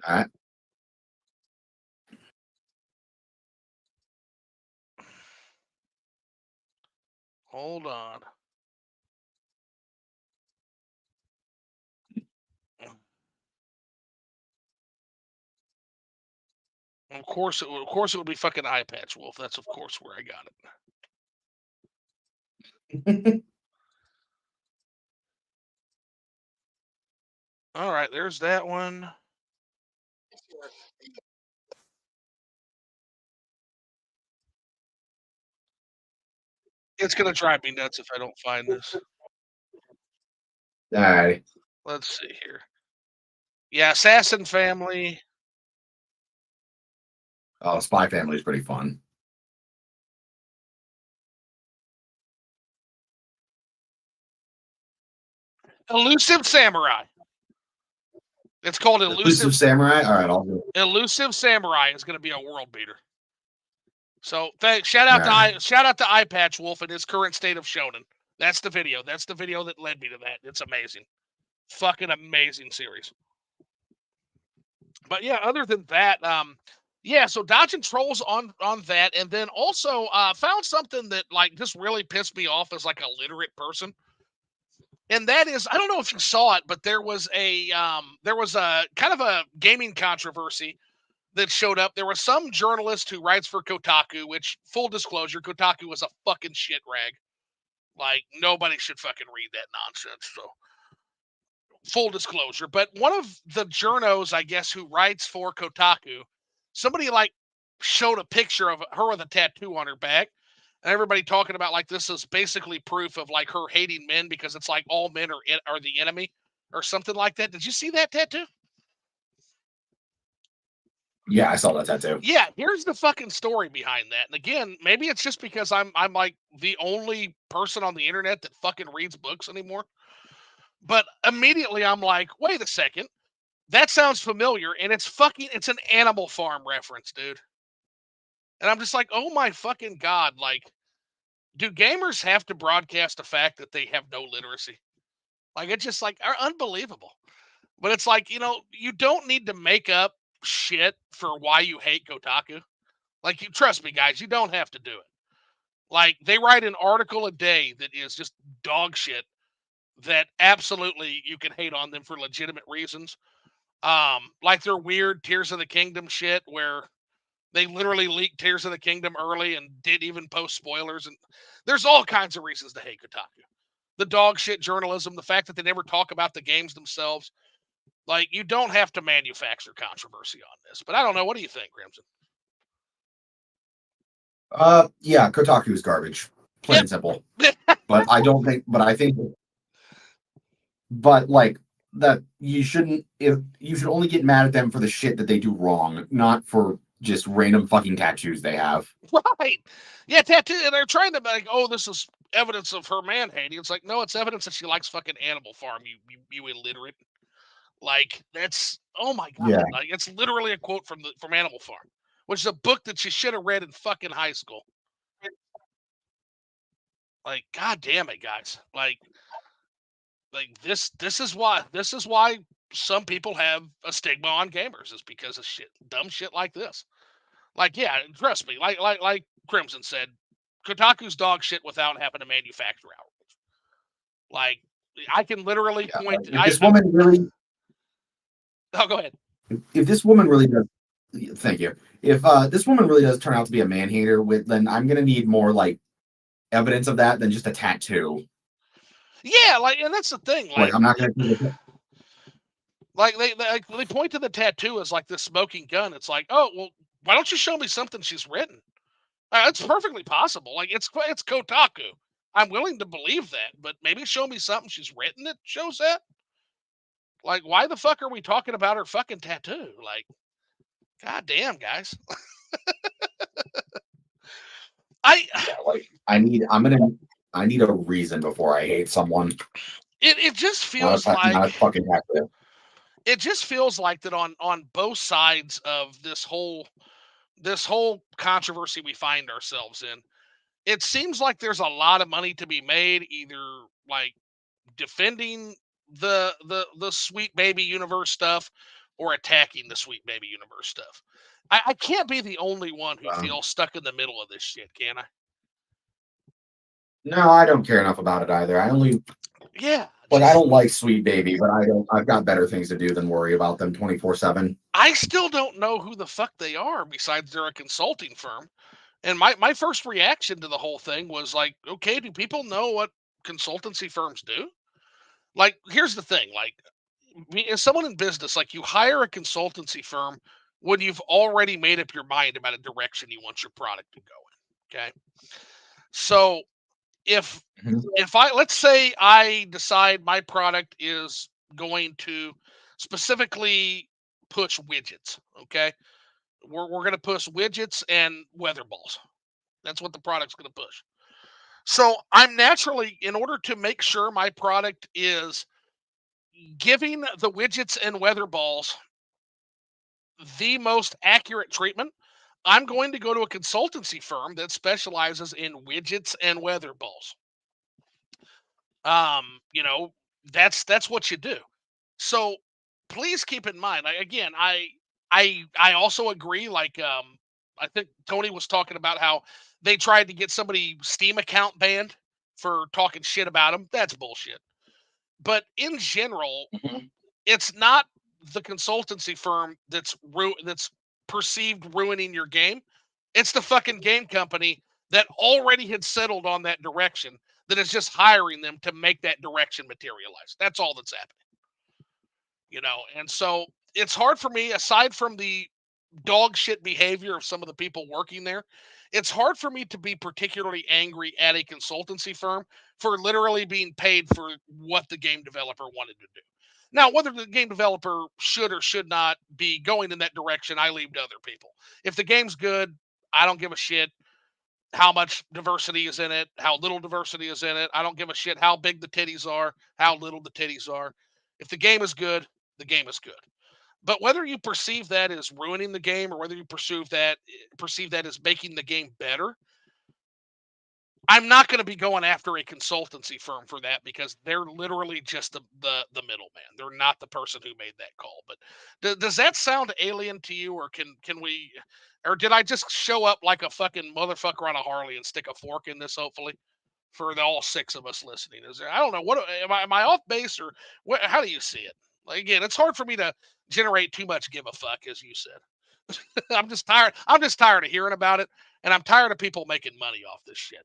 Speaker 2: All right.
Speaker 1: Hold on. Of course, it would be fucking Eye Patch Wolf. That's of course where I got it. All right, there's that one. It's gonna drive me nuts if I don't find this.
Speaker 2: All right.
Speaker 1: Let's see here. Yeah, Assassin Family.
Speaker 2: Oh, Spy Family is pretty fun.
Speaker 1: Elusive Samurai. It's called
Speaker 2: Elusive Samurai. All right, I'll do it.
Speaker 1: Elusive Samurai is going to be a world beater. So thanks.
Speaker 2: All right.
Speaker 1: Shout out to Eye Patch Wolf in his current state of shonen. That's the video. That's the video that led me to that. It's amazing. Fucking amazing series. But yeah, other than that, yeah, so dodging trolls on that, and then also found something that like just really pissed me off as like a literate person. And that is, I don't know if you saw it, but there was a kind of a gaming controversy that showed up. There was some journalist who writes for Kotaku, which, full disclosure, Kotaku was a fucking shit rag. Like, nobody should fucking read that nonsense. So, full disclosure. But one of the journos, I guess, who writes for Kotaku, somebody like showed a picture of her with a tattoo on her back. And everybody talking about like this is basically proof of like her hating men because it's like all men are the enemy or something like that. Did you see that tattoo?
Speaker 2: Yeah, I saw that tattoo.
Speaker 1: Yeah, here's the fucking story behind that. And again, maybe it's just because I'm like the only person on the internet that fucking reads books anymore. But immediately I'm like, wait a second. That sounds familiar, and it's an Animal Farm reference, dude. And I'm just like, oh my fucking god, like, do gamers have to broadcast the fact that they have no literacy? Like, it's just like are unbelievable. But it's like, you don't need to make up shit for why you hate Kotaku. Like, you trust me, guys, you don't have to do it. Like, they write an article a day that is just dog shit that absolutely you can hate on them for legitimate reasons. Like their weird Tears of the Kingdom shit where they literally leaked Tears of the Kingdom early and didn't even post spoilers. And there's all kinds of reasons to hate Kotaku. The dog shit journalism, the fact that they never talk about the games themselves. Like, you don't have to manufacture controversy on this. But I don't know. What do you think, Crimson?
Speaker 2: Yeah, Kotaku is garbage, plain
Speaker 1: Yep.
Speaker 2: and simple. But I don't think. But I think. But like that, you shouldn't. If you should only get mad at them for the shit that they do wrong, not for just random fucking tattoos they have.
Speaker 1: Right. Yeah, tattoo. And they're trying to be like, oh, this is evidence of her man hating. It's like, no, it's evidence that she likes fucking Animal Farm. You illiterate. Like, that's, oh my god.
Speaker 2: Yeah.
Speaker 1: Like, it's literally a quote from Animal Farm, which is a book that she should have read in fucking high school. Like, god damn it, guys. Like this is why some people have a stigma on gamers is because of dumb shit like this. Like, yeah, trust me. Like Crimson said, Kotaku's dog shit without having to manufacture outrage. Like, I can literally
Speaker 2: Yeah.
Speaker 1: point.
Speaker 2: If this woman really,
Speaker 1: Oh, go ahead.
Speaker 2: if this woman really does, thank you. If this woman really does turn out to be a man hater, then I'm gonna need more like evidence of that than just a tattoo.
Speaker 1: Yeah, like, and that's the thing.
Speaker 2: Like, I'm not gonna.
Speaker 1: Like they point to the tattoo as like this smoking gun. It's like, oh well, why don't you show me something she's written? It's perfectly possible. Like, it's Kotaku. I'm willing to believe that, but maybe show me something she's written that shows that. Like, why the fuck are we talking about her fucking tattoo? Like, god damn, guys. I
Speaker 2: Yeah, like I need a reason before I hate someone.
Speaker 1: it just feels
Speaker 2: Not
Speaker 1: like
Speaker 2: a fucking tattoo.
Speaker 1: it just feels like that on both sides of this whole controversy we find ourselves in. it seems like there's a lot of money to be made, either like defending the Sweet Baby Universe stuff or attacking the Sweet Baby Universe stuff. I can't be the only one who
Speaker 2: Um,
Speaker 1: feels stuck in the middle of this shit, can I?
Speaker 2: no, I don't care enough about it either.
Speaker 1: Yeah,
Speaker 2: I
Speaker 1: just
Speaker 2: don't like Sweet Baby, but I've got better things to do than worry about them 24/7.
Speaker 1: I still don't know who the fuck they are besides they're a consulting firm. And my first reaction to the whole thing was like, okay, do people know what consultancy firms do? Like, here's the thing, like, as someone in business, like, you hire a consultancy firm when you've already made up your mind about a direction you want your product to go in. Okay. So if
Speaker 2: Mhm.
Speaker 1: let's say I decide my product is going to specifically push widgets. Okay. We're going to push widgets and weather balls. That's what the product's going to push. So I'm naturally, in order to make sure my product is giving the widgets and weather balls the most accurate treatment, I'm going to go to a consultancy firm that specializes in widgets and weather balls. You know, that's what you do. So please keep in mind. Again, I also agree. Like, I think Tony was talking about how they tried to get somebody Steam account banned for talking shit about them. That's bullshit. But in general,
Speaker 2: Mhm.
Speaker 1: it's not the consultancy firm that's perceived ruining your game. It's the fucking game company that already had settled on that direction that is just hiring them to make that direction materialize. That's all that's happening. And so it's hard for me, aside from the dog shit behavior of some of the people working there, it's hard for me to be particularly angry at a consultancy firm for literally being paid for what the game developer wanted to do. Now, whether the game developer should or should not be going in that direction, I leave to other people. If the game's good, I don't give a shit how much diversity is in it, how little diversity is in it. I don't give a shit how big the titties are, how little the titties are. If the game is good, the game is good. But whether you perceive that as ruining the game or whether you perceive that as making the game better, I'm not going to be going after a consultancy firm for that because they're literally just the middleman. They're not the person who made that call. But does that sound alien to you, or can we, or did I just show up like a fucking motherfucker on a Harley and stick a fork in this? Hopefully, for all six of us listening, is there? I don't know. What am I off base, or what? How do you see it? Like, again, it's hard for me to generate too much give a fuck, as you said. I'm just tired. I'm just tired of hearing about it, and I'm tired of people making money off this shit.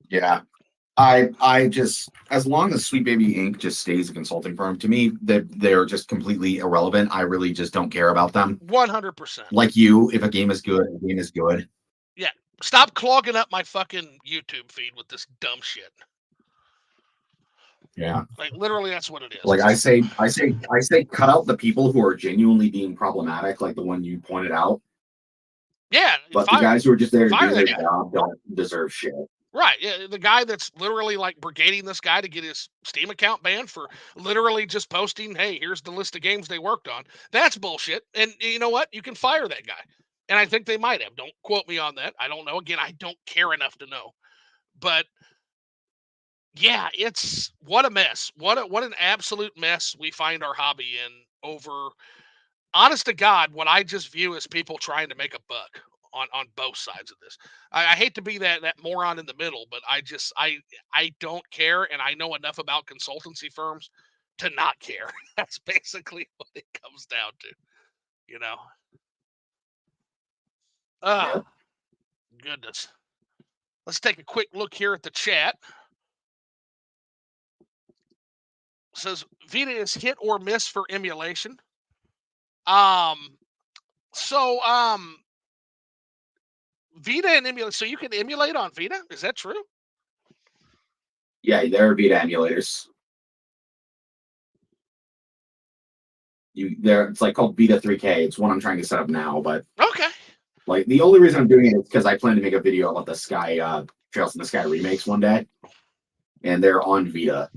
Speaker 2: Yeah. I just, as long as Sweet Baby Inc. just stays a consulting firm, to me that they're just completely irrelevant. I really just don't care about them.
Speaker 1: 100%.
Speaker 2: Like you, if a game is good, a game is good.
Speaker 1: Yeah. Stop clogging up my fucking YouTube feed with this dumb shit.
Speaker 2: Yeah.
Speaker 1: Like, literally, that's what it is.
Speaker 2: Like
Speaker 1: It's just,
Speaker 2: I say cut out the people who are genuinely being problematic, like the one you pointed out.
Speaker 1: yeah,
Speaker 2: But the
Speaker 1: fire,
Speaker 2: guys who are just there to
Speaker 1: fire
Speaker 2: do
Speaker 1: that
Speaker 2: their
Speaker 1: guy.
Speaker 2: job don't deserve shit.
Speaker 1: Right. Yeah, the guy that's literally like brigading this guy to get his Steam account banned for literally just posting, hey, here's the list of games they worked on. That's bullshit. And you know what? You can fire that guy. And I think they might have. Don't quote me on that. I don't know. Again, I don't care enough to know. But yeah, it's what a mess. What an absolute mess we find our hobby in over, honest to God, what I just view as people trying to make a buck on both sides of this. I hate to be that moron in the middle, but I don't care, and I know enough about consultancy firms to not care. That's basically what it comes down to, you know.
Speaker 2: Yeah.
Speaker 1: Ah, goodness. Let's take a quick look here at the chat. It says Vita is hit or miss for emulation. Um, so Vita and emulate. So you can emulate on Vita. Is that true?
Speaker 2: Yeah, there are Vita emulators. It's like called Vita 3K. It's one I'm trying to set up now, but
Speaker 1: Okay.
Speaker 2: like the only reason I'm doing it is because I plan to make a video about the Sky Trails in the Sky remakes one day, and they're on Vita.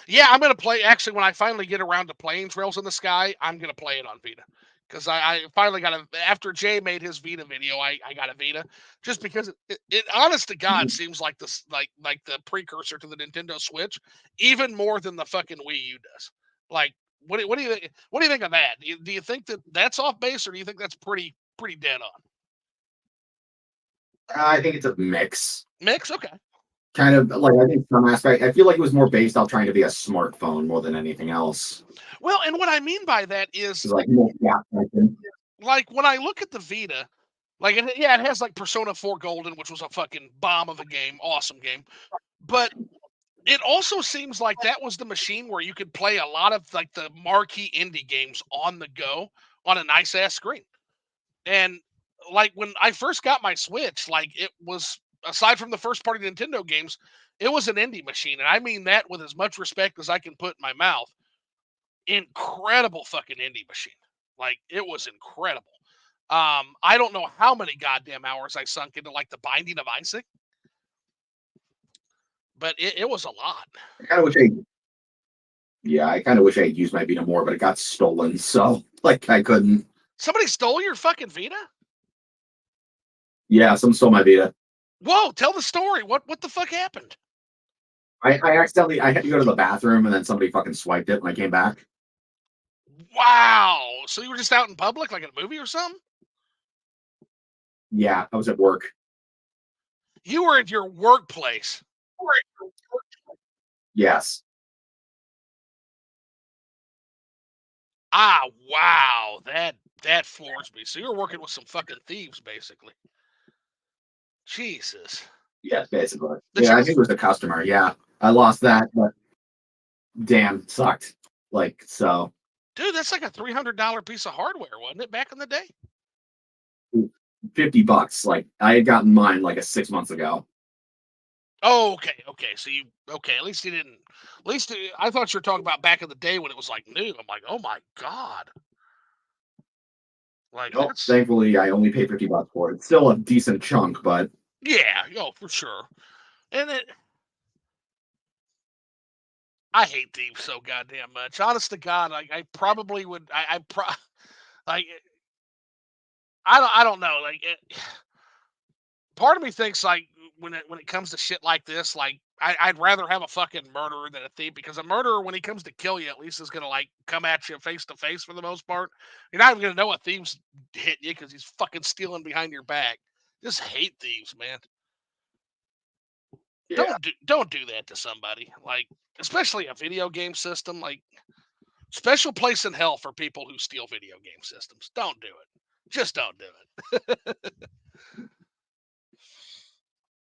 Speaker 1: Yeah, I'm gonna play. Actually, when I finally get around to playing Trails in the Sky, I'm gonna play it on Vita because I finally got after Jay made his Vita video, I got a Vita just because it honest to God seems like this like the precursor to the Nintendo Switch, even more than the fucking Wii U does. Like, what do you what do you think of that? Do you think that that's off base, or do you think that's pretty dead on?
Speaker 2: I think it's a mix.
Speaker 1: Mix, okay.
Speaker 2: Kind of like I think some aspect. I feel like it was more based off trying to be a smartphone more than anything else.
Speaker 1: Well, and what I mean by that is
Speaker 2: It's like more yeah,
Speaker 1: like when I look at the Vita, like yeah, it has like Persona 4 Golden, which was a fucking bomb of a game, awesome game. But it also seems like that was the machine where you could play a lot of like the marquee indie games on the go on a nice ass screen. And like when I first got my Switch, like it was aside from the first party Nintendo games, it was an indie machine. And I mean that with as much respect as I can put in my mouth. Incredible fucking indie machine. Like it was incredible. I don't know how many goddamn hours I sunk into like the Binding of Isaac, but it was a lot.
Speaker 2: I kind of wish I yeah, I kind of wish I had used my Vita more, but it got stolen, so like I couldn't.
Speaker 1: Somebody stole your fucking Vita?
Speaker 2: Yeah, some stole my Vita.
Speaker 1: Whoa, tell the story. What the fuck happened?
Speaker 2: I accidentally I had to go to the bathroom and then somebody fucking swiped it when I came back.
Speaker 1: Wow. So you were just out in public like in a movie or something?
Speaker 2: Yeah, I was at work.
Speaker 1: You were at your workplace.
Speaker 2: Yes.
Speaker 1: Ah, wow. That floors me. So you were working with some fucking thieves, basically. Jesus.
Speaker 2: Yeah, basically.
Speaker 1: The
Speaker 2: Yeah, I
Speaker 1: truth,
Speaker 2: think it was the customer. Yeah. I lost that, but damn, sucked. Like so
Speaker 1: dude, that's like a $300 piece of hardware, wasn't it, back in the day?
Speaker 2: $50. Like I had gotten mine like a 6 months ago.
Speaker 1: Oh, okay, okay. So you okay? At least he didn't. At least I thought you were talking about back in the day when it was like new. I'm like, oh my god, like
Speaker 2: Well,
Speaker 1: that's
Speaker 2: thankfully I only paid $50 for it. It's still a decent chunk, but
Speaker 1: yeah, yo, for sure. And I hate thieves so goddamn much. Honest to God, like I probably would. Like I don't know. Like part of me thinks like when it comes to shit like this, like I'd rather have a fucking murderer than a thief because a murderer, when he comes to kill you, at least is gonna like come at you face to face for the most part. You're not even gonna know a thief's hitting you because he's fucking stealing behind your back. Just hate thieves, man.
Speaker 2: yeah,
Speaker 1: Don't do that to somebody. Like especially a video game system. Like special place in hell for people who steal video game systems. Don't do it. Just don't do it.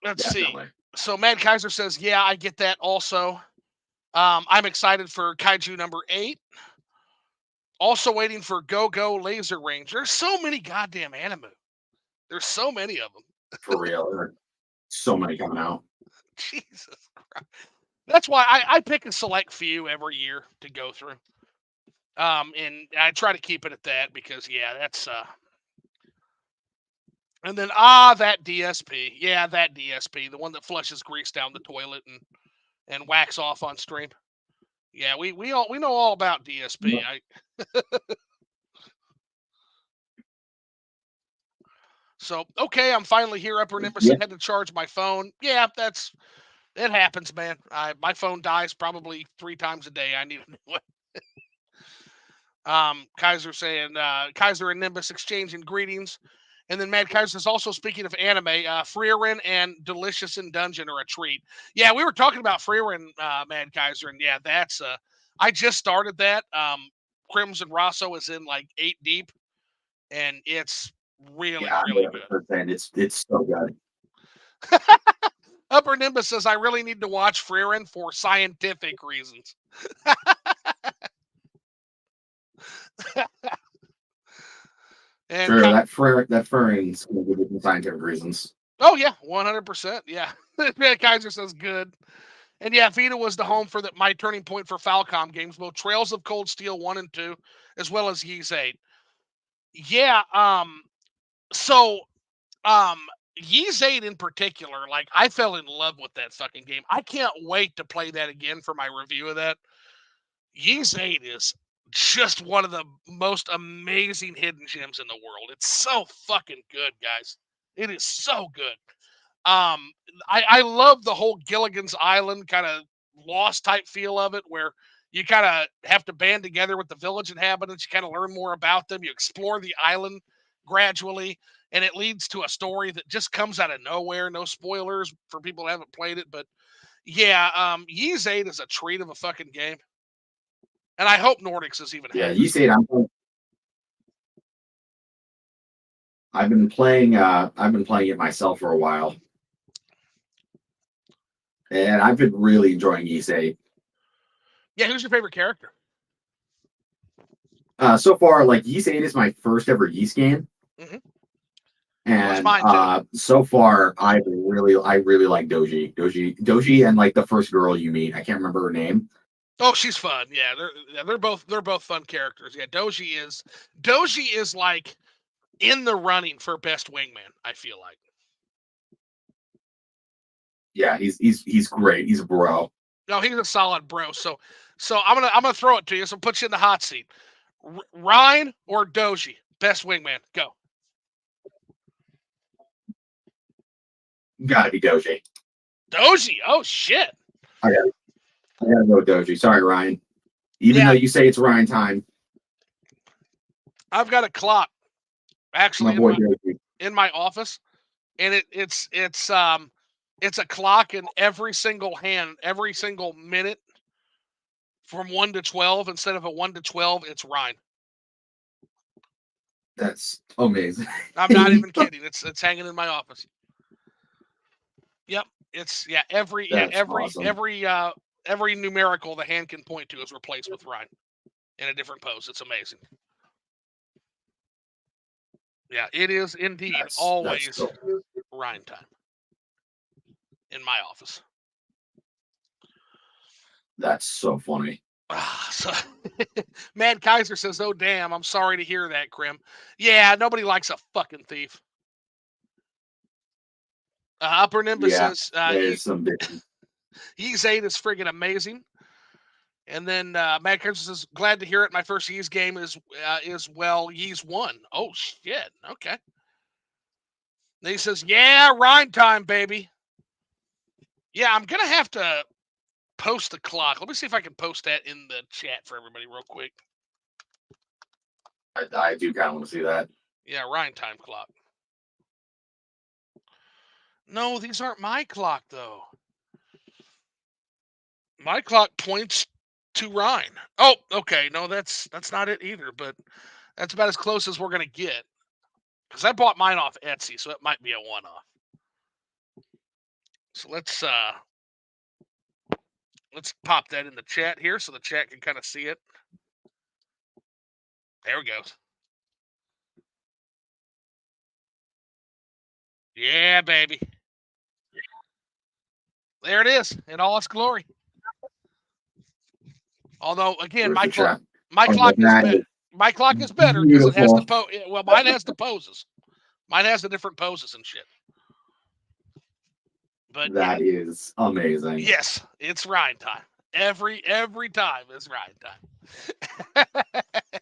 Speaker 1: Let's see.
Speaker 2: definitely.
Speaker 1: So Mad Kaiser says, "Yeah, I get that. Also, I'm excited for Kaiju number 8. Also waiting for Go Go Laser Range. There's so many goddamn anime. There's so many of them.
Speaker 2: For real. There are so many coming out.
Speaker 1: Jesus Christ. That's why I pick a select few every year to go through. And I try to keep it at that because yeah, that's and then that DSP. Yeah, that DSP, the one that flushes grease down the toilet and whacks off on stream. Yeah, we know all about DSP. So okay, I'm finally here, Upper Nimbus,
Speaker 2: Yeah.
Speaker 1: and had to charge my phone. Yeah, it happens, man. My phone dies probably 3 times a day. I need a new one. Kaiser saying Kaiser and Nimbus exchanging greetings. And then Mad Kaiser is also speaking of anime. Frieren and Delicious in Dungeon are a treat. Yeah, we were talking about Frieren, Mad Kaiser, and yeah, that's I just started that. Crimsonrosso is in like 8 deep, and it's really,
Speaker 2: Yeah,
Speaker 1: really good.
Speaker 2: 100%. It's so good.
Speaker 1: Upper Nimbus says I really need to watch Frieren for scientific reasons. And
Speaker 2: Sure, that furring's gonna give you some scientific reasons.
Speaker 1: oh yeah, 100%. Yeah, Kaiser says good. And yeah, Vita was the home for my turning point for Falcom games, both Trails of Cold Steel 1 and 2, as well as Ys 8. Yeah, so um Ys 8 in particular, like I fell in love with that fucking game. I can't wait to play that again for my review of that. Ys 8 is just one of the most amazing hidden gems in the world. It's so fucking good, guys. It is so good. Um, I love the whole Gilligan's Island kind of lost type feel of it, where you kind of have to band together with the village inhabitants. You kind of learn more about them. You explore the island gradually, and it leads to a story that just comes out of nowhere. No spoilers for people who haven't played it, but yeah, Ys 8 is a treat of a fucking game, and I hope Nordics is even
Speaker 2: Yeah,
Speaker 1: had
Speaker 2: you
Speaker 1: this.
Speaker 2: say it. I've been playing. I've been playing it myself for a while, and I've been really enjoying Ys 8.
Speaker 1: Yeah, who's your favorite character?
Speaker 2: So far, like Ys 8 is my first ever Ys game,
Speaker 1: Mm-hmm. Oh, it's
Speaker 2: and
Speaker 1: mine too.
Speaker 2: so far I really like Doji, and like the first girl you meet. I can't remember her name.
Speaker 1: Oh, she's fun. Yeah, they're both fun characters. Yeah, Doji is like in the running for best wingman. I feel like.
Speaker 2: Yeah, he's great. He's a bro.
Speaker 1: No, he's a solid bro. So I'm gonna throw it to you. So put you in the hot seat. Ryan or Doji, best wingman. Go.
Speaker 2: Gotta be Doji.
Speaker 1: Doji. Oh shit.
Speaker 2: I gotta go with Doji. Sorry, Ryan. Even
Speaker 1: Yeah,
Speaker 2: though you say it's Ryan time,
Speaker 1: I've got a clock
Speaker 2: my
Speaker 1: actually
Speaker 2: boy Doji.
Speaker 1: in my office, and it's a clock in every single hand, every single minute from 1 to 12. Instead of a 1 to 12, it's Ryan.
Speaker 2: That's amazing.
Speaker 1: I'm not even kidding. It's hanging in my office. Yep. It's
Speaker 2: That's awesome.
Speaker 1: every numerical the hand can point to is replaced with Ryan in a different pose. It's amazing. Yeah, it is indeed
Speaker 2: That's
Speaker 1: always
Speaker 2: so
Speaker 1: Ryan time in my office.
Speaker 2: that's so funny.
Speaker 1: So Mad Kaiser says, "Oh damn, I'm sorry to hear that, Krim. Yeah, nobody likes a fucking thief." Upper Nimbus
Speaker 2: Yeah,
Speaker 1: says,
Speaker 2: there's some big.
Speaker 1: Ys 8 is friggin' amazing." And then Mad Kaiser says, "Glad to hear it. My first Ys game is well Ys 1. Oh shit. Okay." Then he says, "Yeah, Rhyme time, baby." Yeah, I'm gonna have to post the clock. Let me see if I can post that in the chat for everybody real quick.
Speaker 2: I do kind of want to see that.
Speaker 1: Yeah, Rhyme time clock. No, these aren't my clock though. My clock points to Rhine. Oh, okay. No, that's not it either, but that's about as close as we're gonna get. Because I bought mine off Etsy, so it might be a one-off. So let's pop that in the chat here so the chat can kind of see it. There we go. Yeah, baby. There it is in all its glory. Although again,
Speaker 2: Where's the chat?
Speaker 1: my
Speaker 2: Oh,
Speaker 1: clock is
Speaker 2: that
Speaker 1: better.
Speaker 2: is
Speaker 1: My clock is better because it has the
Speaker 2: beautiful.
Speaker 1: well, mine has the poses. Mine has the different poses and shit. But yeah,
Speaker 2: That is amazing.
Speaker 1: yes, it's Ryan time. Every time it's Ryan time.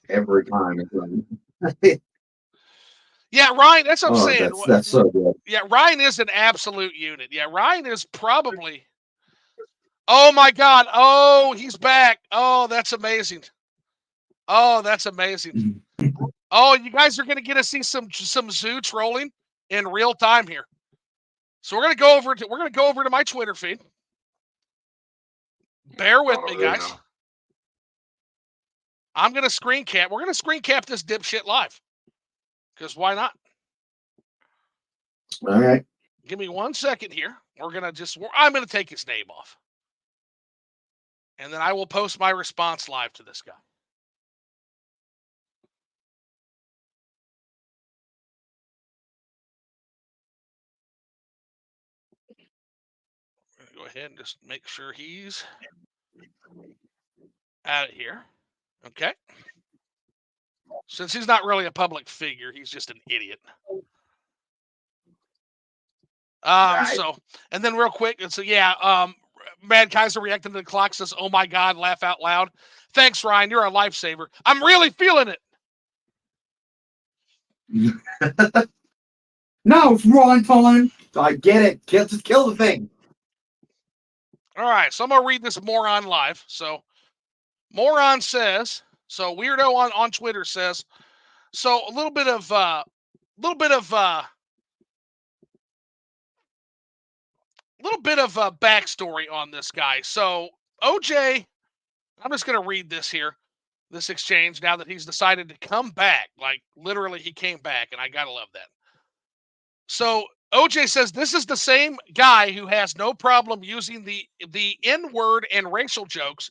Speaker 2: Every time it's
Speaker 1: Yeah, Ryan. That's what I'm
Speaker 2: oh,
Speaker 1: saying.
Speaker 2: that's so good.
Speaker 1: Yeah, Ryan is an absolute unit. Yeah, Ryan is probably. Oh my God! Oh, he's back. Oh, that's amazing. Oh, that's amazing. Oh, you guys are gonna get to see some Zoots rolling in real time here. So we're gonna go over to my Twitter feed. Bear with me,
Speaker 2: Oh
Speaker 1: guys.
Speaker 2: yeah.
Speaker 1: I'm gonna screen cap. We're gonna screen cap this dipshit live. Because why not?
Speaker 2: All right.
Speaker 1: Give me 1 second here. I'm gonna take his name off. And then I will post my response live to this guy. We're gonna go ahead and just make sure he's out of here. Okay. Since he's not really a public figure, he's just an idiot.
Speaker 2: Right.
Speaker 1: So and then real quick, and so yeah, Mad Kaiser reacting to the clock says, "Oh my God, laugh out loud." Thanks, Ryan. You're a lifesaver. I'm really feeling it.
Speaker 2: No, it's Ryan time. I get it. Just kill the thing.
Speaker 1: All right, so I'm gonna read this moron live. So, moron says. So weirdo on Twitter says. So a little bit of backstory on this guy. So OJ, I'm just gonna read this here. This exchange now that he's decided to come back. Like literally, he came back, and I gotta love that. So OJ says this is the same guy who has no problem using the N-word and racial jokes,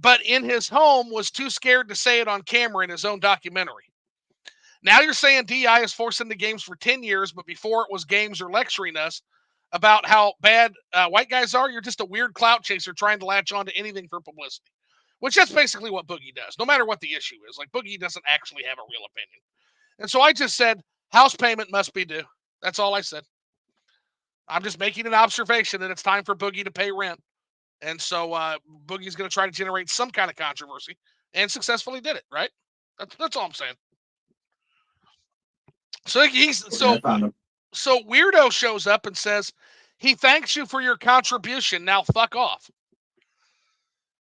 Speaker 1: but in his home was too scared to say it on camera in his own documentary. Now you're saying DI is forcing the games for 10 years, but before it was games or lecturing us about how bad white guys are, you're just a weird clout chaser trying to latch on to anything for publicity. Which that's basically what Boogie does, no matter what the issue is. Like Boogie doesn't actually have a real opinion. And so I just said, house payment must be due. That's all I said. I'm just making an observation that it's time for Boogie to pay rent. And so Boogie's going to try to generate some kind of controversy and successfully did it, right? That's all I'm saying. So so Weirdo shows up and says, he thanks you for your contribution. Now fuck off.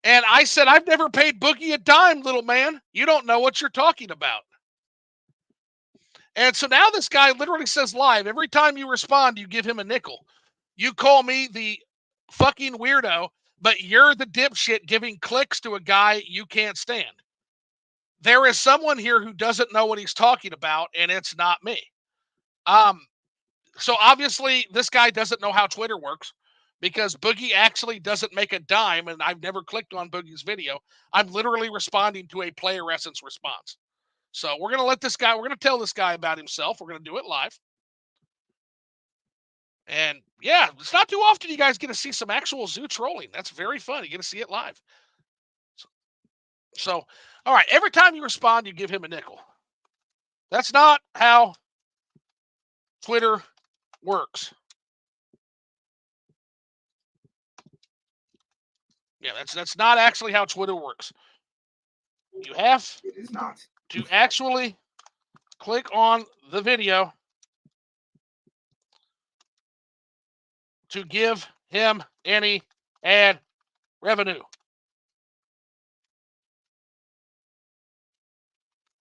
Speaker 1: And I said, I've never paid Boogie a dime, little man. You don't know what you're talking about. And so now this guy literally says live, every time you respond, you give him a nickel. You call me the fucking weirdo, but you're the dipshit giving clicks to a guy you can't stand. There is someone here who doesn't know what he's talking about, and it's not me. So obviously this guy doesn't know how Twitter works because Boogie actually doesn't make a dime, and I've never clicked on Boogie's video. I'm literally responding to a player essence response. So we're going to tell this guy about himself. We're going to do it live. And yeah, it's not too often you guys get to see some actual zoo trolling. That's very fun. You get to see it live. So, all right, every time you respond, you give him a nickel. That's not how Twitter works. Yeah, that's not actually how Twitter works. You have to actually click on the video to give him any ad revenue.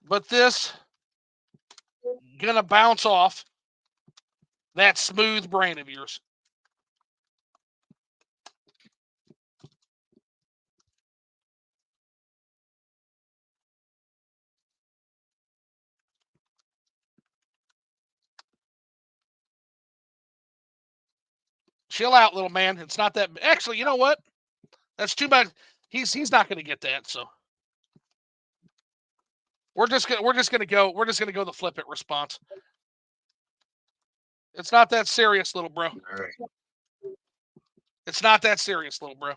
Speaker 1: But this gonna bounce off that smooth brain of yours. Chill out, little man. It's not that. Actually, you know what? That's too bad. He's not going to get that. So we're just gonna go the flip it response. It's not that serious, little bro.
Speaker 2: All right.
Speaker 1: It's not that serious, little bro.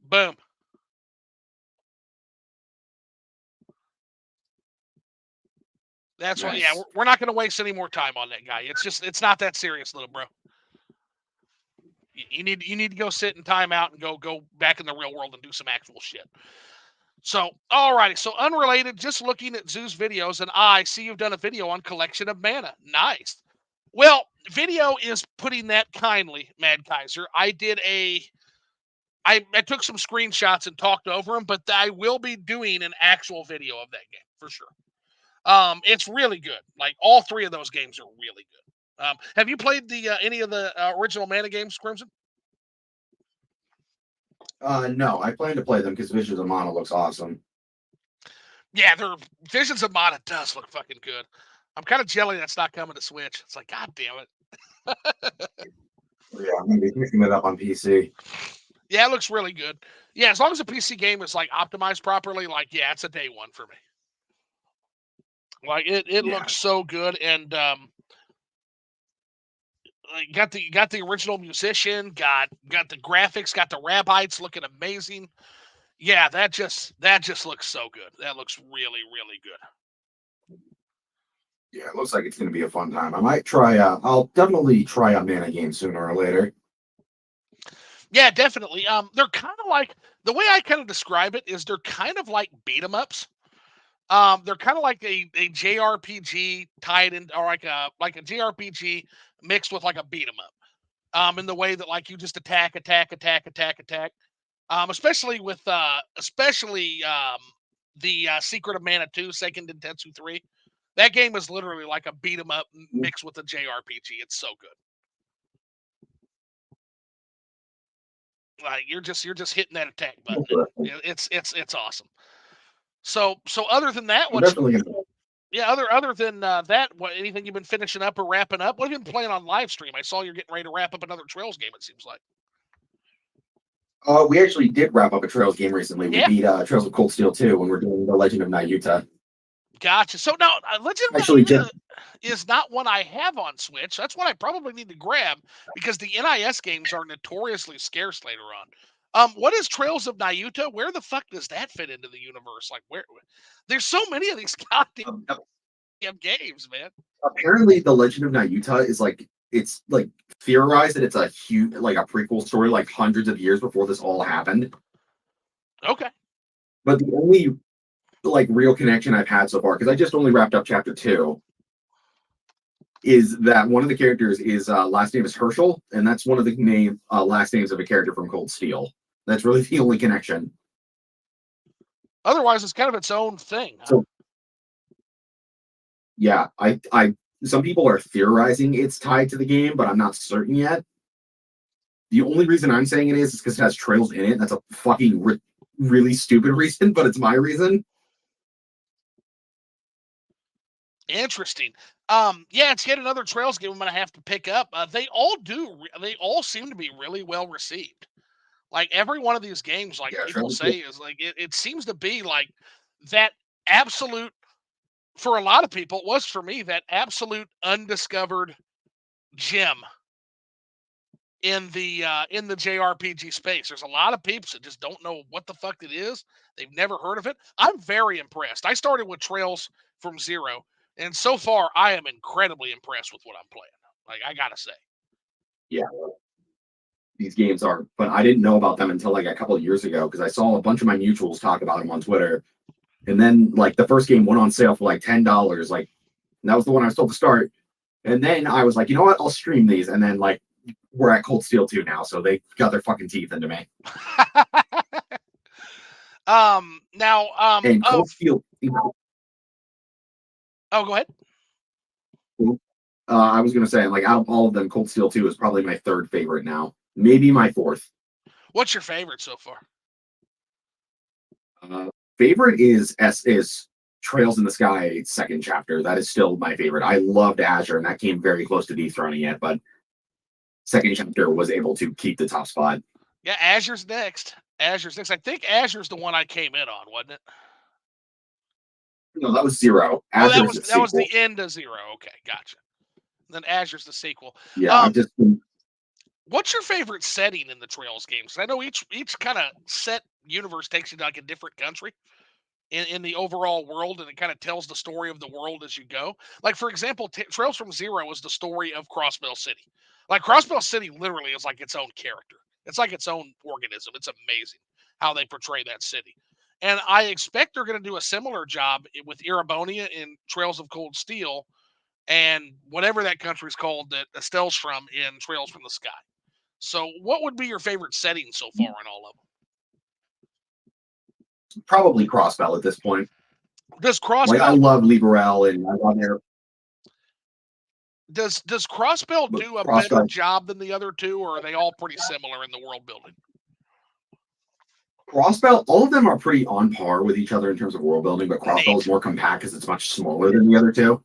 Speaker 1: Boom. That's nice. What. Yeah, we're not going to waste any more time on that guy. It's not that serious, little bro. You need to go sit in timeout and go back in the real world and do some actual shit. So, alrighty. So, unrelated, just looking at Zoo's videos, and I see you've done a video on collection of mana. Nice. Well, video is putting that kindly, Mad Kaiser. I took some screenshots and talked over them, but I will be doing an actual video of that game for sure. It's really good. Like all three of those games are really good. Have you played any of the original mana games, Crimson?
Speaker 2: No, I plan to play them because Visions of Mana looks awesome.
Speaker 1: Yeah, Visions of Mana does look fucking good. I'm kind of jelly that's not coming to Switch. It's like, God damn it.
Speaker 2: Yeah, I'm gonna be picking it up on PC.
Speaker 1: Yeah, it looks really good. Yeah, as long as the PC game is like optimized properly, like yeah, it's a day one for me. Like it looks so good, and got the original musician, got the graphics, got the rabbits looking amazing. Yeah, that just looks so good. That looks really, really good.
Speaker 2: Yeah, it looks like it's going to be a fun time. I might try. I'll definitely try a mana game sooner or later.
Speaker 1: Yeah, definitely. They're kind of like the way I kind of describe it is they're kind of like beat 'em ups. They're kind of like a JRPG tied in, or like a JRPG mixed with like a beat 'em up. In the way that like you just attack, attack, attack, attack, attack. Especially with the Secret of Mana 2, Seiken Densetsu 3. That game is literally like a beat 'em up mixed with a JRPG. It's so good. Like you're just hitting that attack button. It's awesome. So other than that,
Speaker 2: I'm definitely gonna.
Speaker 1: yeah, other than that, what anything you've been finishing up or wrapping up? What have you been playing on live stream? I saw you're getting ready to wrap up another Trails game. It seems like.
Speaker 2: We actually did wrap up a Trails game recently. We
Speaker 1: Yeah,
Speaker 2: beat Trails of Cold Steel 2 when we're doing the Legend of Nayuta.
Speaker 1: gotcha. So now, Legend of
Speaker 2: Actually, just
Speaker 1: Nayuta is not one I have on Switch. That's one I probably need to grab because the NIS games are notoriously scarce later on. What is Trails of Nayuta? Where the fuck does that fit into the universe? Like, where? There's so many of these goddamn
Speaker 2: um,
Speaker 1: games, man.
Speaker 2: apparently the Legend of Nayuta is like it's like theorized that it's a huge like a prequel story like hundreds of years before this all happened.
Speaker 1: Okay.
Speaker 2: But the only like real connection I've had so far, because I just only wrapped up chapter 2, is that one of the characters is last name is Herschel, and that's one of the last names of a character from Cold Steel. That's really the only connection.
Speaker 1: Otherwise, it's kind of its own thing. Huh?
Speaker 2: So yeah, I some people are theorizing it's tied to the game, but I'm not certain yet. The only reason I'm saying it is because it has trails in it. That's a fucking really stupid reason, but it's my reason.
Speaker 1: Interesting. Yeah, it's yet another Trails game I'm gonna have to pick up. They all do. They all seem to be really well received. Like every one of these games, like
Speaker 2: Yeah,
Speaker 1: people
Speaker 2: trails.
Speaker 1: say, is like it seems to be like that absolute for a lot of people. It was for me that absolute undiscovered gem in the JRPG space. There's a lot of people that just don't know what the fuck it is. They've never heard of it. I'm very impressed. I started with Trails from Zero, and so far I am incredibly impressed with what I'm playing. Like I gotta say.
Speaker 2: Yeah, these games are, but I didn't know about them until like a couple of years ago because I saw a bunch of my mutuals talk about them on Twitter. And then like the first game went on sale for like $10. Like that was the one I was told to start. And then I was like, you know what? I'll stream these. And then like we're at Cold Steel 2 now, so they got their fucking teeth into me.
Speaker 1: Now
Speaker 2: And Cold
Speaker 1: of
Speaker 2: Steel,
Speaker 1: oh go ahead.
Speaker 2: I was gonna say, like out of all of them, Cold Steel 2 is probably my third favorite now. Maybe my fourth.
Speaker 1: What's your favorite so far?
Speaker 2: Favorite is Trails in the Sky second chapter. That is still my favorite. I loved Azure, and that came very close to dethroning it, but second chapter was able to keep the top spot.
Speaker 1: Yeah, Azure's next. Azure's next. I think Azure's the one I came in on, wasn't it?
Speaker 2: No, that was Zero.
Speaker 1: Oh,
Speaker 2: Azure is the
Speaker 1: that was
Speaker 2: sequel.
Speaker 1: the end of Zero. Okay, gotcha. Then Azure's the sequel.
Speaker 2: Yeah, I've
Speaker 1: Um,
Speaker 2: just been.
Speaker 1: what's your favorite setting in the Trails games? I know each kind of set universe takes you to like a different country in the overall world, and it kind of tells the story of the world as you go. Like for example, Trails from Zero is the story of Crossbell City. Like Crossbell City literally is like its own character. It's like its own organism. It's amazing how they portray that city. And I expect they're going to do a similar job with Erebonia in Trails of Cold Steel and whatever that country's called that Estelle's from in Trails from the Sky. So, what would be your favorite setting so far in all of them?
Speaker 2: Probably Crossbell at this point.
Speaker 1: Does
Speaker 2: Like I
Speaker 1: Crossbell
Speaker 2: love Liberel and I love Air.
Speaker 1: does Crossbell
Speaker 2: But
Speaker 1: do a better
Speaker 2: Crossbell,
Speaker 1: job than the other two, or are they all pretty similar in the world building?
Speaker 2: Crossbell, all of them are pretty on par with each other in terms of world building, but Crossbell is
Speaker 1: Neat.
Speaker 2: more compact because it's much smaller than the other two.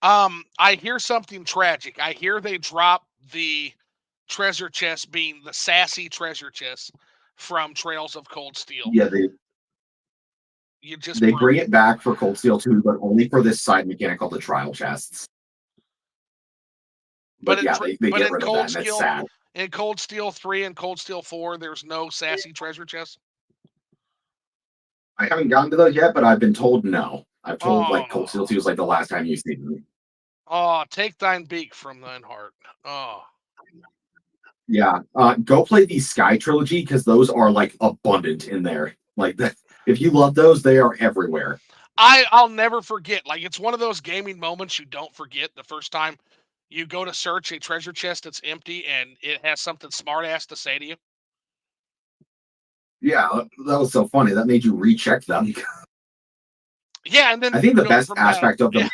Speaker 1: I hear something tragic. I hear they drop the treasure chest being the sassy treasure chest from Trails of Cold Steel.
Speaker 2: Yeah,
Speaker 1: You just
Speaker 2: they
Speaker 1: broke
Speaker 2: bring
Speaker 1: it.
Speaker 2: it back for Cold Steel 2, but only for this side mechanic called the trial chests. But yeah, they
Speaker 1: But
Speaker 2: get
Speaker 1: in
Speaker 2: rid of that, and that's sad.
Speaker 1: Cold Steel 3 and Cold Steel 4, there's no sassy treasure chest.
Speaker 2: I haven't gotten to those yet, but I've been told no. I've told like Cold Steel
Speaker 1: Oh,
Speaker 2: 2 is like the last time you see them.
Speaker 1: oh, take thine beak from thine heart. Oh,
Speaker 2: Yeah. Go play the Sky trilogy because those are like abundant in there. Like that, if you love those, they are everywhere.
Speaker 1: I'll never forget. Like it's one of those gaming moments you don't forget. The first time you go to search a treasure chest that's empty and it has something smart ass to say to you.
Speaker 2: Yeah, that was so funny. That made you recheck them.
Speaker 1: Yeah, and then
Speaker 2: I think the
Speaker 1: you know
Speaker 2: best
Speaker 1: from
Speaker 2: aspect of
Speaker 1: yeah.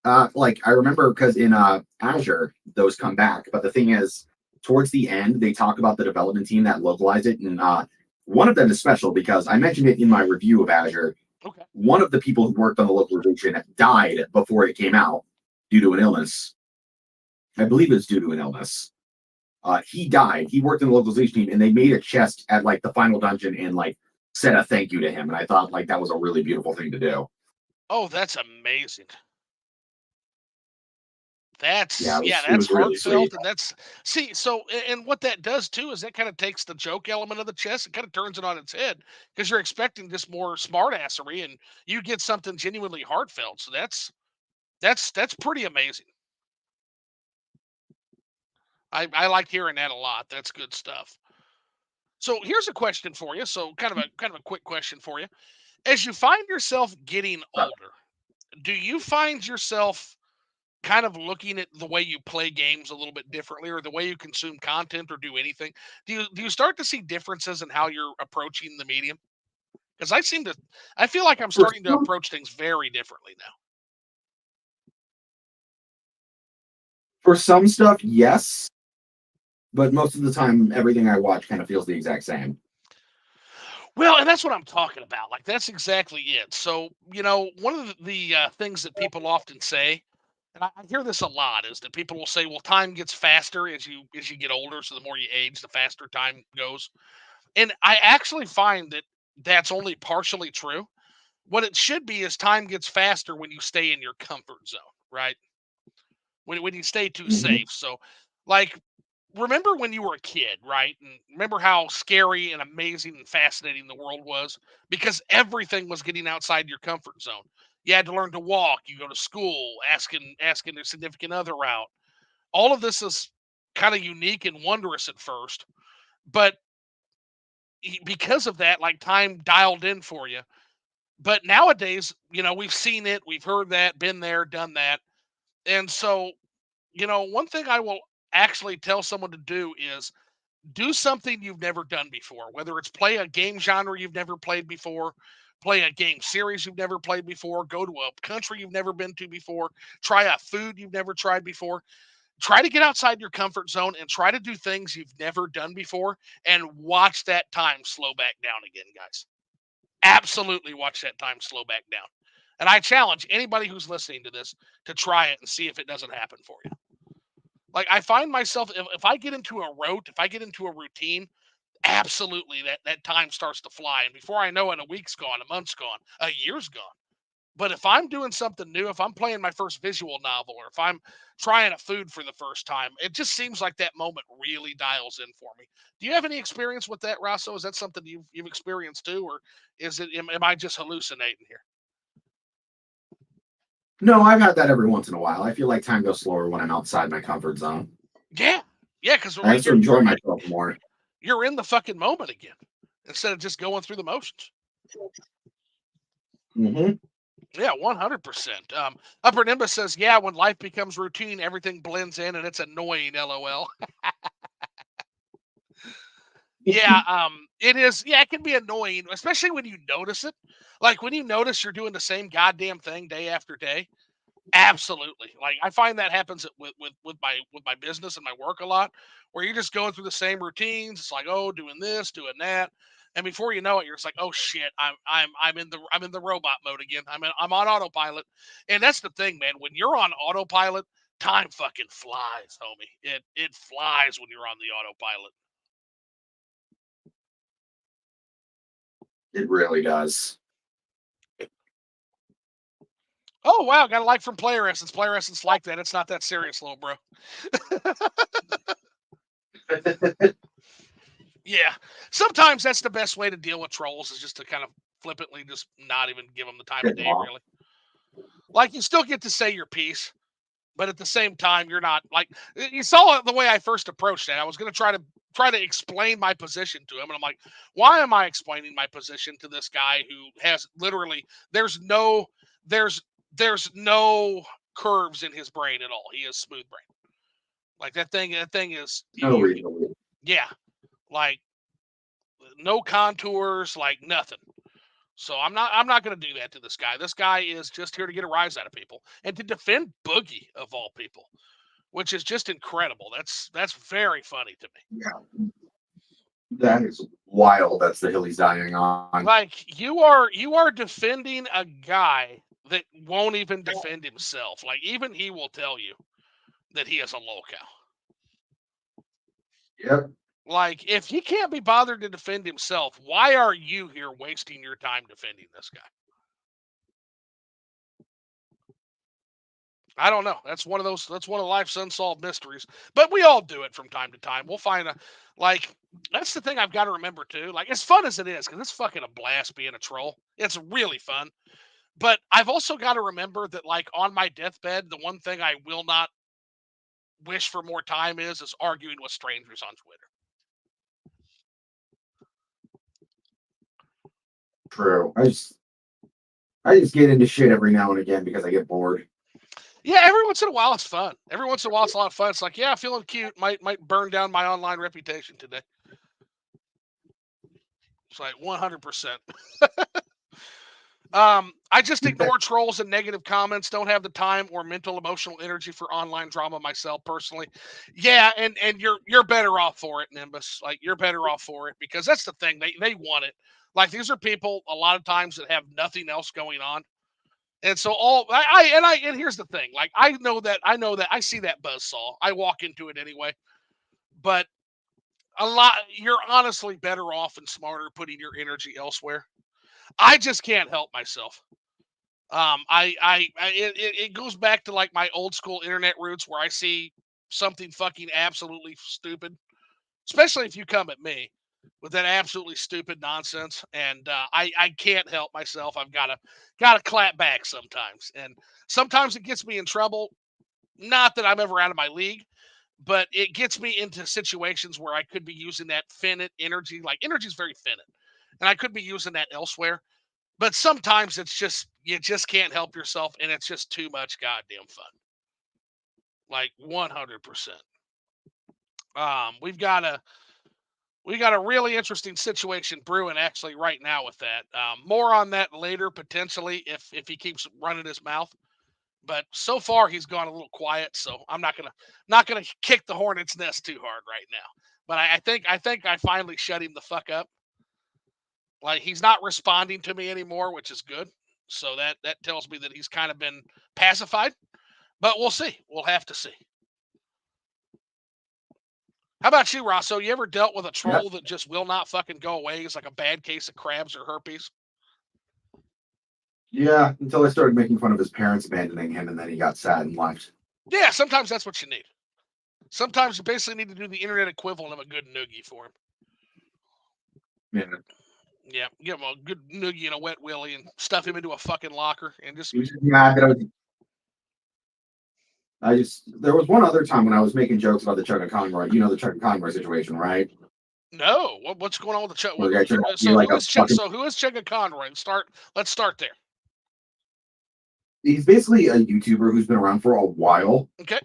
Speaker 2: them, like I remember because in Azure those come back, but the thing is, towards the end they talk about the development team that localized it, and one of them is special because I mentioned it in my review of Azure.
Speaker 1: Okay.
Speaker 2: One of the people who worked on the localization died before it came out due to an illness. I believe it's due to an illness. He died. He worked in the localization team, and they made a chest at like the final dungeon and like said a thank you to him. And I thought like that was a really beautiful thing to do.
Speaker 1: Oh, that's amazing.
Speaker 2: Yeah, it
Speaker 1: That's
Speaker 2: was really sweet.
Speaker 1: heartfelt, and that's see. So, and what that does too is that kind of takes the joke element of the chess and kind of turns it on its head because you're expecting just more smartassery, and you get something genuinely heartfelt. So that's pretty amazing. I like hearing that a lot. That's good stuff. So here's a question for you. So kind of a quick question for you. As you find yourself getting older, do you find yourself kind of looking at the way you play games a little bit differently or the way you consume content or do anything? Do you start to see differences in how you're approaching the medium? Because I feel like I'm
Speaker 2: For
Speaker 1: starting to
Speaker 2: some,
Speaker 1: approach things very differently now.
Speaker 2: for some stuff, yes, but most of the time, everything I watch kind of feels the exact same.
Speaker 1: Well, and that's what I'm talking about. Like that's exactly it. So, one of the things that people often say, and I hear this a lot, is that people will say, "Well, time gets faster as you get older. So the more you age, the faster time goes." And I actually find that that's only partially true. What it should be is time gets faster when you stay in your comfort zone, right? When you stay too
Speaker 2: Hmm.
Speaker 1: safe. So, like, remember when you were a kid, right? And remember how scary and amazing and fascinating the world was because everything was getting outside your comfort zone. You had to learn to walk. You go to school, asking their significant other out. All of this is kind of unique and wondrous at first, but because of that, like time dialed in for you. But nowadays, we've seen it, we've heard that, been there, done that. And so, one thing I will actually tell someone to do is do something you've never done before, whether it's play a game genre you've never played before, play a game series you've never played before, go to a country you've never been to before, try a food you've never tried before. Try to get outside your comfort zone and try to do things you've never done before and watch that time slow back down again, guys. Absolutely watch that time slow back down. And I challenge anybody who's listening to this to try it and see if it doesn't happen for you. Like I find myself if I get into a rote, if I get into a routine, absolutely that time starts to fly. And before I know it, a week's gone, a month's gone, a year's gone. But if I'm doing something new, if I'm playing my first visual novel, or if I'm trying a food for the first time, it just seems like that moment really dials in for me. Do you have any experience with that, Rosso? Is that something you've experienced too, or am I just hallucinating here?
Speaker 2: No, I've had that every once in a while. I feel like time goes slower when I'm outside my comfort zone.
Speaker 1: Yeah, yeah, because
Speaker 2: I
Speaker 1: like
Speaker 2: have to enjoy myself more.
Speaker 1: you're in the fucking moment again instead of just going through the motions.
Speaker 2: Hmm.
Speaker 1: Yeah, 100%. Upper Nimbus says, yeah, when life becomes routine, everything blends in and it's annoying, lol. Yeah, it is. Yeah, it can be annoying, especially when you notice it. Like when you notice you're doing the same goddamn thing day after day. Absolutely. Like I find that happens with my business and my work a lot, where you're just going through the same routines. It's like, oh, doing this, doing that, and before you know it, you're just like, oh shit, I'm in the robot mode again. I'm on autopilot, and that's the thing, man. When you're on autopilot, time fucking flies, homie. It flies when you're on the autopilot.
Speaker 2: It really does.
Speaker 1: Oh wow, got a like from Player Essence. Player Essence like that. It's not that serious, little bro. Yeah. Sometimes that's the best way to deal with trolls is just to kind of flippantly just not even give them the time of
Speaker 2: Get
Speaker 1: day,
Speaker 2: off.
Speaker 1: really. Like you still get to say your piece, But at the same time, you're not like you saw the way I first approached it. I was going to try to explain my position to him, and I'm like, why am I explaining my position to this guy who has literally there's there's no curves in his brain at all. He is smooth brain. Like that thing is
Speaker 2: No reason.
Speaker 1: yeah, like no contours, like nothing. So I'm not going to do that to this guy. This guy is just here to get a rise out of people and to defend Boogie of all people, which is just incredible. That's very funny to me.
Speaker 2: Yeah, that is wild. That's the hill he's dying on.
Speaker 1: Like you are defending a guy that won't even defend himself. Like even he will tell you that he is a local.
Speaker 2: Yep.
Speaker 1: Like if he can't be bothered to defend himself, why are you here wasting your time defending this guy? I don't know. That's one of those. That's one of life's unsolved mysteries. But we all do it from time to time. We'll find a like. That's the thing I've got to remember too. Like as fun as it is, because it's fucking a blast being a troll. It's really fun. But I've also got to remember that like on my deathbed, the one thing I will not wish for more time is arguing with strangers on Twitter.
Speaker 2: True. I just get into shit every now and again because I get bored.
Speaker 1: Yeah, every once in a while it's fun. Every once in a while it's a lot of fun. It's like, yeah, feeling cute might burn down my online reputation today. It's like 100%. I just ignore trolls and negative comments. Don't have the time or mental emotional energy for online drama myself personally. Yeah, and you're better off for it, Nimbus. Like you're better off for it because that's the thing. They want it. Like these are people a lot of times that have nothing else going on. And so and here's the thing. Like I know that I see that buzzsaw. I walk into it anyway. But a lot you're honestly better off and smarter putting your energy elsewhere. I just can't help myself. It goes back to like my old school internet roots where I see something fucking absolutely stupid, especially if you come at me with that absolutely stupid nonsense, and I can't help myself. I've gotta clap back sometimes, and sometimes it gets me in trouble. Not that I'm ever out of my league, but it gets me into situations where I could be using that finite energy. Like energy is very finite, and I could be using that elsewhere. But sometimes it's just you just can't help yourself, and it's just too much goddamn fun. Like 100%. We've got a really interesting situation brewing actually right now with that. More on that later potentially if he keeps running his mouth. But so far he's gone a little quiet, so I'm not gonna kick the hornet's nest too hard right now. But I think I finally shut him the fuck up. Like he's not responding to me anymore, which is good. So that tells me that he's kind of been pacified. But we'll see. We'll have to see. How about you, Rosso? You ever dealt with a
Speaker 2: Yep.
Speaker 1: troll that just will not fucking go away? It's like a bad case of crabs or herpes.
Speaker 2: Yeah, until I started making fun of his parents abandoning him, and then he got sad and left.
Speaker 1: Yeah, sometimes that's what you need. Sometimes you basically need to do the internet equivalent of a good noogie for him.
Speaker 2: Yeah.
Speaker 1: Yeah, give him a good noogie and a wet willy and stuff him into a fucking locker and just.
Speaker 2: He was just mad that there was one other time when I was making jokes about the Chugga Conroy, the Chugga Conroy situation, right?
Speaker 1: No, what's going on with the Chugga?
Speaker 2: Where the guy turned out to be
Speaker 1: So
Speaker 2: like a fucking.
Speaker 1: who is Chugga Conroy? Let's start there.
Speaker 2: He's basically a YouTuber who's been around for a while.
Speaker 1: Okay.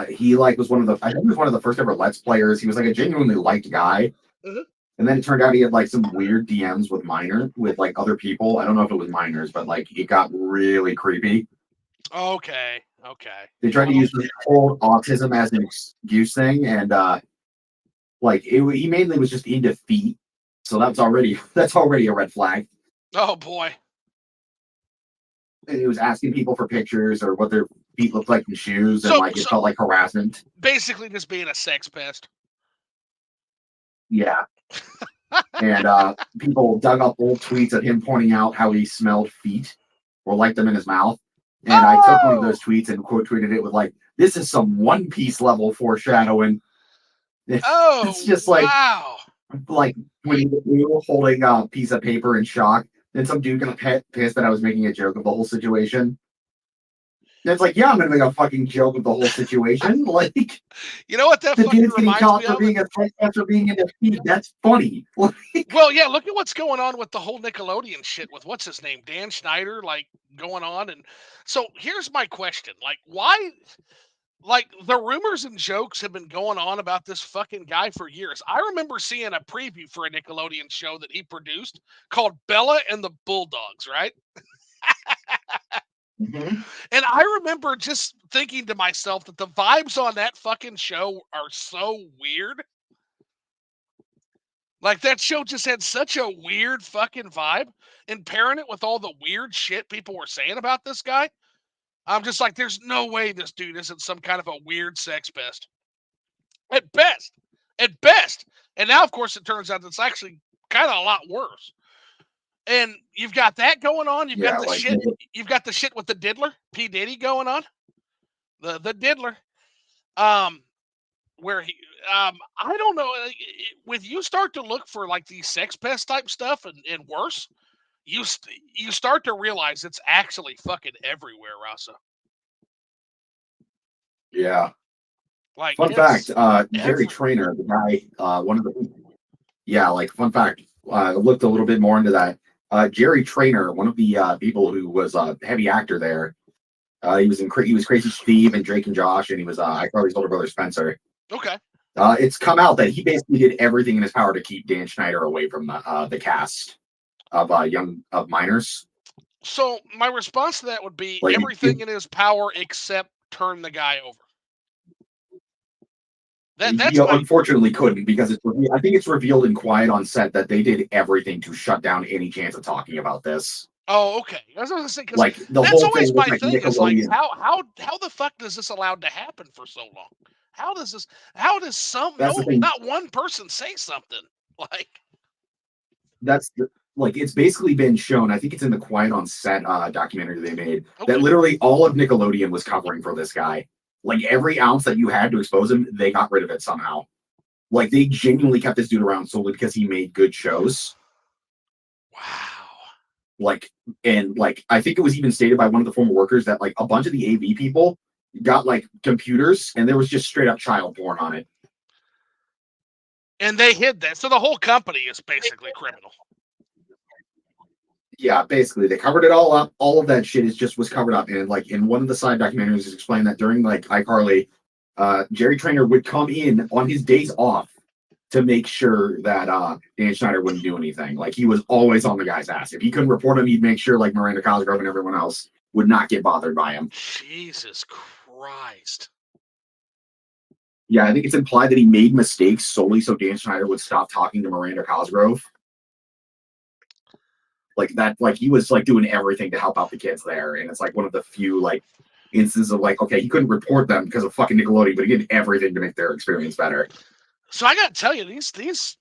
Speaker 2: He like was I think he was one of the first ever Let's Players. He was like a genuinely liked guy.
Speaker 1: Mm-hmm.
Speaker 2: And then it turned out he had like some weird DMs with like other people. I don't know if it was minors, but like it got really creepy.
Speaker 1: Okay.
Speaker 2: They tried to use this whole autism as an excuse thing, and he mainly was just into feet, so that's already a red flag.
Speaker 1: Oh boy.
Speaker 2: And he was asking people for pictures or what their feet looked like in shoes, and it felt like harassment.
Speaker 1: Basically, just being a sex pest.
Speaker 2: Yeah. And people dug up old tweets of him pointing out how he smelled feet or liked them in his mouth. And I took one of those tweets and quote tweeted it with like, "This is some One Piece level foreshadowing."
Speaker 1: Oh,
Speaker 2: it's just
Speaker 1: wow.
Speaker 2: like when we were holding a piece of paper in shock, then some dude got pissed that I was making a joke of the whole situation. It's like, yeah, I'm gonna make a fucking joke of the whole situation. Like,
Speaker 1: You know what that
Speaker 2: the
Speaker 1: fucking
Speaker 2: dude's getting
Speaker 1: reminds
Speaker 2: caught
Speaker 1: me
Speaker 2: for
Speaker 1: of?
Speaker 2: being a sex for being in defeat. That's funny.
Speaker 1: Well, yeah, look at what's going on with the whole Nickelodeon shit with what's his name, Dan Schneider, like going on. And so here's my question: like, why? Like the rumors and jokes have been going on about this fucking guy for years. I remember seeing a preview for a Nickelodeon show that he produced called Bella and the Bulldogs, right?
Speaker 2: Mhm.
Speaker 1: And I remember just thinking to myself that the vibes on that fucking show are so weird. Like that show just had such a weird fucking vibe. And pairing it with all the weird shit people were saying about this guy, I'm just like, there's no way this dude isn't some kind of a weird sex pest. At best. At best. And now, of course, it turns out it's actually kind of a lot worse. And you've got that going on. You've got
Speaker 2: Yeah,
Speaker 1: the
Speaker 2: like
Speaker 1: shit. You've got the shit with the diddler, P Diddy going on. The diddler. Um, where he I don't know, when you start to look for like these sex pest type stuff and worse, you start to realize it's actually fucking everywhere, Rasa.
Speaker 2: yeah.
Speaker 1: Like
Speaker 2: Fun fact,
Speaker 1: it's
Speaker 2: Jerry
Speaker 1: everywhere.
Speaker 2: Trainer, the guy, one of the yeah, like fun fact, looked a little bit more into that. Jerry Trainer, one of the people who was a heavy actor there, he was Crazy Steve and Drake and Josh, and he was iCarly's older brother Spencer.
Speaker 1: Okay.
Speaker 2: It's come out that he basically did everything in his power to keep Dan Schneider away from the cast of young of minors.
Speaker 1: So my response to that would be
Speaker 2: Like,
Speaker 1: everything in his power except turn the guy over. That's
Speaker 2: he
Speaker 1: my
Speaker 2: unfortunately couldn't because I think it's revealed in Quiet on Set that they did everything to shut down any chance of talking about this.
Speaker 1: Oh, okay. I was gonna say because
Speaker 2: Like the
Speaker 1: that's
Speaker 2: whole thing
Speaker 1: always
Speaker 2: was
Speaker 1: my
Speaker 2: like
Speaker 1: thing is like
Speaker 2: Nickelodeon.
Speaker 1: how the fuck does this allowed to happen for so long? How does some
Speaker 2: That's
Speaker 1: no
Speaker 2: the thing.
Speaker 1: not one person say something like
Speaker 2: That's the, like it's basically been shown. I think it's in the Quiet on Set documentary they made that
Speaker 1: okay.
Speaker 2: literally all of Nickelodeon was covering for this guy. Like every ounce that you had to expose him, they got rid of it somehow. Like they genuinely kept this dude around solely because he made good shows.
Speaker 1: Wow.
Speaker 2: Like and like I think it was even stated by one of the former workers that like a bunch of the AV people got like computers and there was just straight up child porn on it.
Speaker 1: And they hid that. So the whole company is basically criminal.
Speaker 2: Yeah, basically they covered it all up. All of that shit is just was covered up. And like in one of the side documentaries, is explained that during like iCarly, Jerry Trainer would come in on his days off to make sure that Dan Schneider wouldn't do anything. Like he was always on the guy's ass. If he couldn't report him, he'd make sure like Miranda Cosgrove and everyone else would not get bothered by him.
Speaker 1: Jesus Christ.
Speaker 2: Yeah, I think it's implied that he made mistakes solely so Dan Schneider would stop talking to Miranda Cosgrove. Like that, like he was like doing everything to help out the kids there, and it's like one of the few like instances of like, okay, he couldn't report them because of fucking Nickelodeon, but he did everything to make their experience better.
Speaker 1: So I gotta tell you, these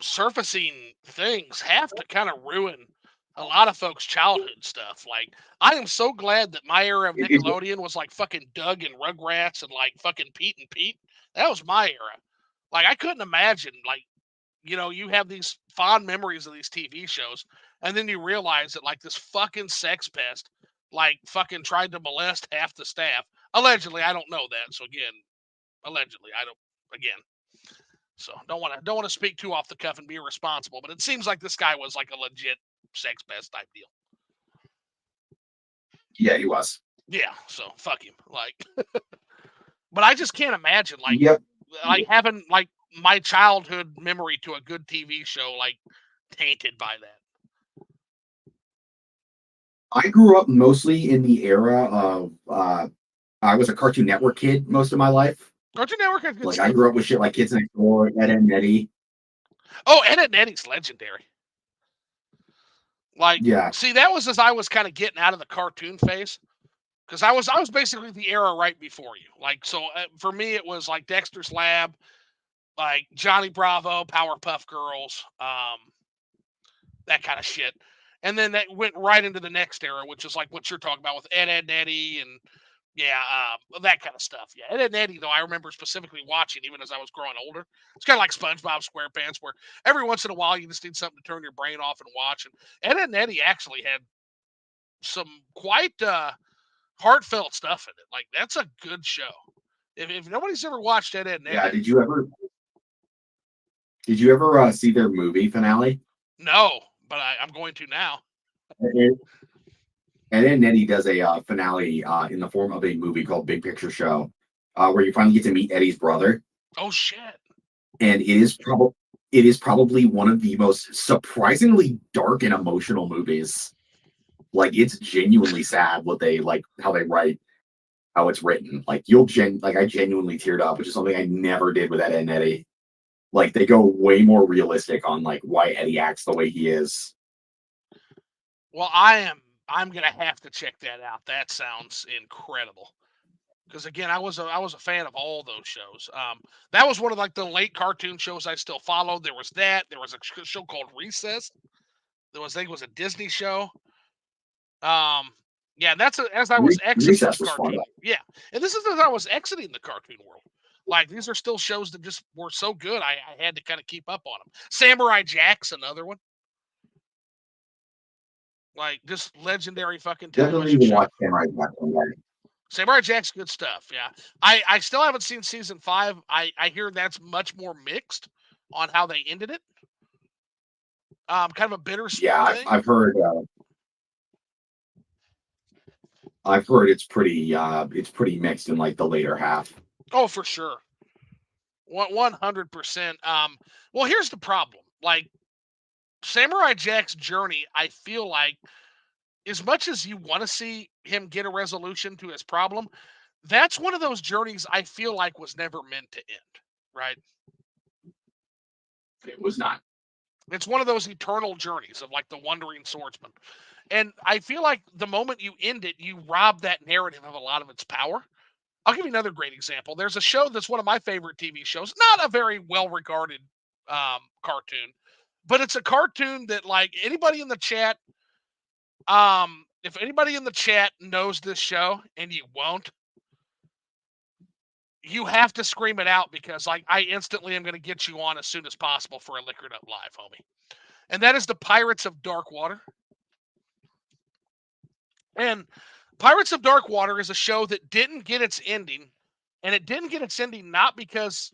Speaker 1: surfacing things have to kind of ruin a lot of folks' childhood stuff. Like, I am so glad that my era of
Speaker 2: It,
Speaker 1: Nickelodeon was like fucking Doug and Rugrats and like fucking Pete and Pete. That was my era. Like, I couldn't imagine, like, you have these fond memories of these TV shows, and then you realize that, like, this fucking sex pest, like, fucking tried to molest half the staff. Allegedly, I don't know that. So, again, allegedly, I don't, again, so don't want to speak too off the cuff and be irresponsible, but it seems like this guy was like a legit sex pest type deal.
Speaker 2: yeah, he was.
Speaker 1: Yeah, so fuck him. Like, but I just can't imagine
Speaker 2: Yep.
Speaker 1: like having like my childhood memory to a good TV show like tainted by that.
Speaker 2: I grew up mostly in the era of I was a Cartoon Network kid most of my life.
Speaker 1: Cartoon Network had good
Speaker 2: Like I
Speaker 1: stuff.
Speaker 2: grew up with shit like Kids Next Door, Ed and Eddie.
Speaker 1: Oh, Ed and Eddie's legendary. Like,
Speaker 2: Yeah,
Speaker 1: see, that was as I was kind of getting out of the cartoon phase. Because I was basically the era right before you. Like, so for me, it was like Dexter's Lab, like Johnny Bravo, Powerpuff Girls, that kind of shit. And then that went right into the next era, which is like what you're talking about with Ed, Ed, and Eddie, and yeah, that kind of stuff. Yeah, Ed, Ed, and Eddie, though, I remember specifically watching even as I was growing older. It's kind of like SpongeBob SquarePants, where every once in a while you just need something to turn your brain off and watch. And Ed, Ed and Eddie actually had some quite heartfelt stuff in it. Like, that's a good show. If nobody's ever watched Ed, Ed, and
Speaker 2: Yeah.
Speaker 1: Eddie,
Speaker 2: Did you ever see their movie finale?
Speaker 1: no, but I'm going to now.
Speaker 2: And then Eddie does a finale in the form of a movie called Big Picture Show, where you finally get to meet Eddie's brother,
Speaker 1: Oh shit.
Speaker 2: and it is probably one of the most surprisingly dark and emotional movies. Like it's genuinely sad what they like how they write how it's written. Like I genuinely teared up, which is something I never did with Ed and Eddie. Like they go way more realistic on like why Eddie acts the way he is.
Speaker 1: Well, I'm gonna have to check that out. That sounds incredible. Because again, I was a fan of all those shows. That was one of like the late cartoon shows I still followed. There was that. There was a show called Recess. There was, I think it was a Disney show. Um, yeah, as I was exiting the
Speaker 2: Recess was fun.
Speaker 1: cartoon. Yeah, and this is as I was exiting the cartoon world. Like these are still shows that just were so good. I had to kind of keep up on them. Samurai Jack's another one. Like just legendary fucking
Speaker 2: Definitely
Speaker 1: television
Speaker 2: even
Speaker 1: show.
Speaker 2: watch Samurai Jack one day.
Speaker 1: Samurai Jack's good stuff. Yeah, I still haven't seen season 5. I hear that's much more mixed on how they ended it. Kind of a bittersweet
Speaker 2: Yeah,
Speaker 1: thing.
Speaker 2: I've heard it's pretty mixed in like the later half.
Speaker 1: Oh, for sure, 100%. Well, here's the problem. Like Samurai Jack's journey, I feel like as much as you want to see him get a resolution to his problem, that's one of those journeys I feel like was never meant to end. Right?
Speaker 2: It was not.
Speaker 1: It's one of those eternal journeys of like the wandering swordsman. And I feel like the moment you end it, you rob that narrative of a lot of its power. I'll give you another great example. There's a show that's one of my favorite TV shows, not a very well regarded cartoon, but it's a cartoon that, like, anybody in the chat, if anybody in the chat knows this show and you won't, you have to scream it out because, like, I instantly am going to get you on as soon as possible for a Liquored Up Live, homie. And that is the Pirates of Dark Water. And Pirates of Dark Water is a show that didn't get its ending, and it didn't get its ending not because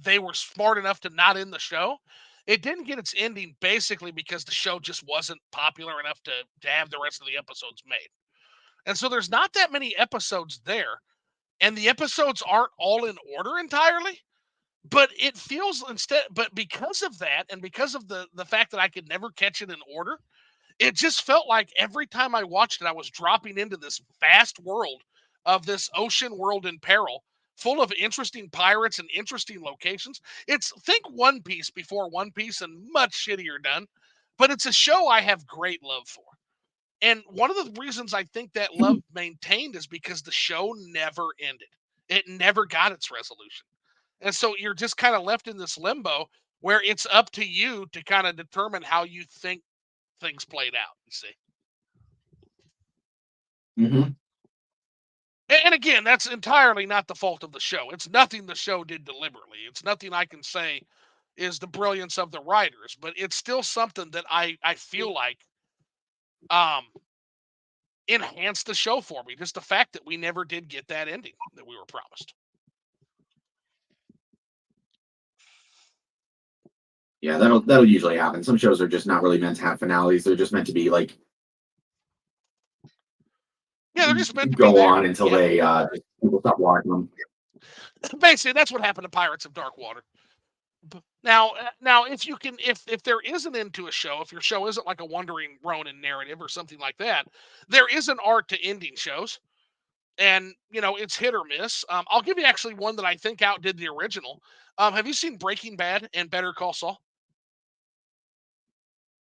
Speaker 1: they were smart enough to not end the show. It didn't get its ending basically because the show just wasn't popular enough to have the rest of the episodes made. And so there's not that many episodes there, and the episodes aren't all in order entirely. But it feels instead, but because of that, and because of the fact that I could never catch it in order, it just felt like every time I watched it, I was dropping into this vast world of this ocean world in peril, full of interesting pirates and interesting locations. It's think One Piece before One Piece and much shittier done, but it's a show I have great love for. And one of the reasons I think that love maintained is because the show never ended. It never got its resolution. And so you're just kind of left in this limbo where it's up to you to kind of determine how you think things played out. You see,
Speaker 2: Hmm.
Speaker 1: and again, that's entirely not the fault of the show. It's nothing the show did deliberately. It's nothing I can say is the brilliance of the writers, but it's still something that I feel like um enhanced the show for me. Just the fact that we never did get that ending that we were promised.
Speaker 2: Yeah, that'll usually happen. Some shows are just not really meant to have finales. They're just meant to be like
Speaker 1: Yeah, they're just meant to be
Speaker 2: go
Speaker 1: there.
Speaker 2: on until
Speaker 1: Yeah,
Speaker 2: they people stop watching them.
Speaker 1: basically that's what happened to Pirates of Dark Water. Now, if you can, if there is an end to a show, if your show isn't like a Wandering Ronin narrative or something like that, there is an art to ending shows, and it's hit or miss. I'll give you actually one that I think outdid the original. Have you seen Breaking Bad and Better Call Saul?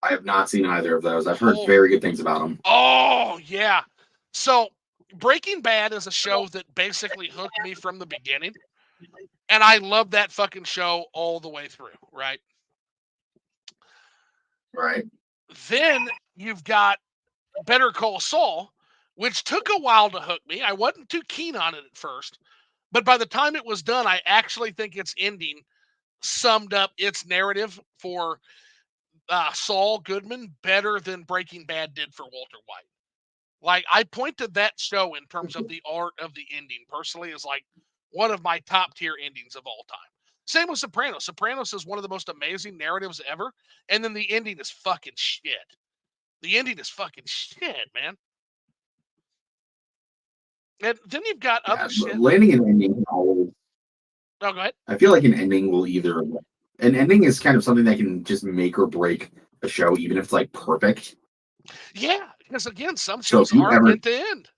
Speaker 2: I have not seen either of those. I've heard
Speaker 1: Oh,
Speaker 2: very good things about them.
Speaker 1: oh yeah. So Breaking Bad is a show that basically hooked me from the beginning, and I love that fucking show all the way through. Right.
Speaker 2: Right.
Speaker 1: Then you've got Better Call Saul, which took a while to hook me. I wasn't too keen on it at first, but by the time it was done, I actually think its ending summed up its narrative for Saul Goodman better than Breaking Bad did for Walter White. Like, I point to that show in terms of the art of the ending personally as like one of my top tier endings of all time. Same with Sopranos. Sopranos is one of the most amazing narratives ever, and then the ending is fucking shit. The ending is fucking shit, man. And then you've got other
Speaker 2: Yeah,
Speaker 1: shit.
Speaker 2: landing an ending can always.
Speaker 1: Oh, go ahead.
Speaker 2: I feel like an ending will either. An ending is kind of something that can just make or break a show, even if it's like perfect.
Speaker 1: Yeah, because again, some
Speaker 2: So
Speaker 1: shows
Speaker 2: if you
Speaker 1: aren't
Speaker 2: ever,
Speaker 1: meant to end.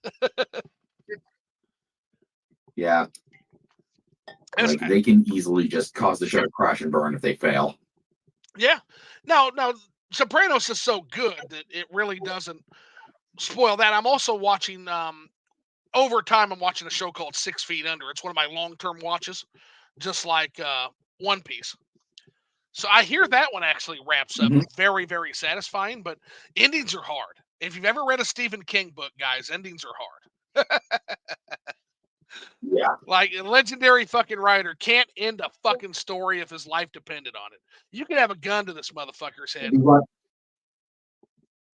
Speaker 2: yeah,
Speaker 1: It's,
Speaker 2: like they can easily just cause the show to crash and burn if they fail.
Speaker 1: yeah. Now, Sopranos is so good that it really doesn't spoil that. I'm also watching over time. I'm watching a show called 6 Feet Under. It's one of my long-term watches, just like One Piece. So I hear that one actually wraps up
Speaker 2: Mhm.
Speaker 1: very, very satisfying, but endings are hard. If you've ever read a Stephen King book, guys, endings are hard.
Speaker 2: Yeah.
Speaker 1: Like a legendary fucking writer can't end a fucking story if his life depended on it. You could have a gun to this motherfucker's head.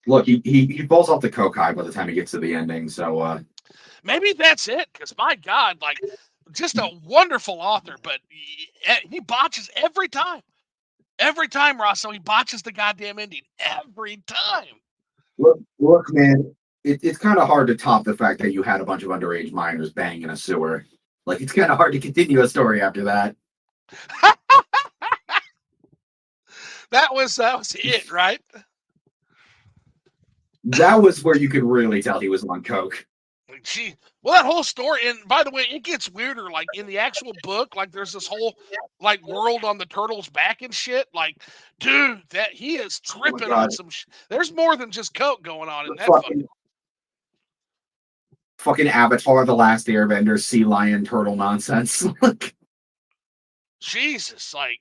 Speaker 2: Look, he falls off the coke high by the time he gets to the ending. So
Speaker 1: Maybe that's it, because my God, like, just a wonderful author, but he botches every time. Every time, Rosso, he botches the goddamn ending. Every time.
Speaker 2: look, man, it's kind of hard to top the fact that you had a bunch of underage minors bang in a sewer. Like it's kind of hard to continue a story after that.
Speaker 1: That was it, right?
Speaker 2: That was where you could really tell he was on coke.
Speaker 1: Like, gee, well, that whole story, and by the way, it gets weirder. Like in the actual book, like there's this whole like world on the turtle's back and shit. Like, dude, that he is
Speaker 2: Oh my
Speaker 1: tripping on
Speaker 2: god,
Speaker 1: some. There's more than just coke going on in
Speaker 2: the
Speaker 1: that fucking.
Speaker 2: fucking Avatar: The Last Airbender sea lion turtle nonsense.
Speaker 1: Jesus, like,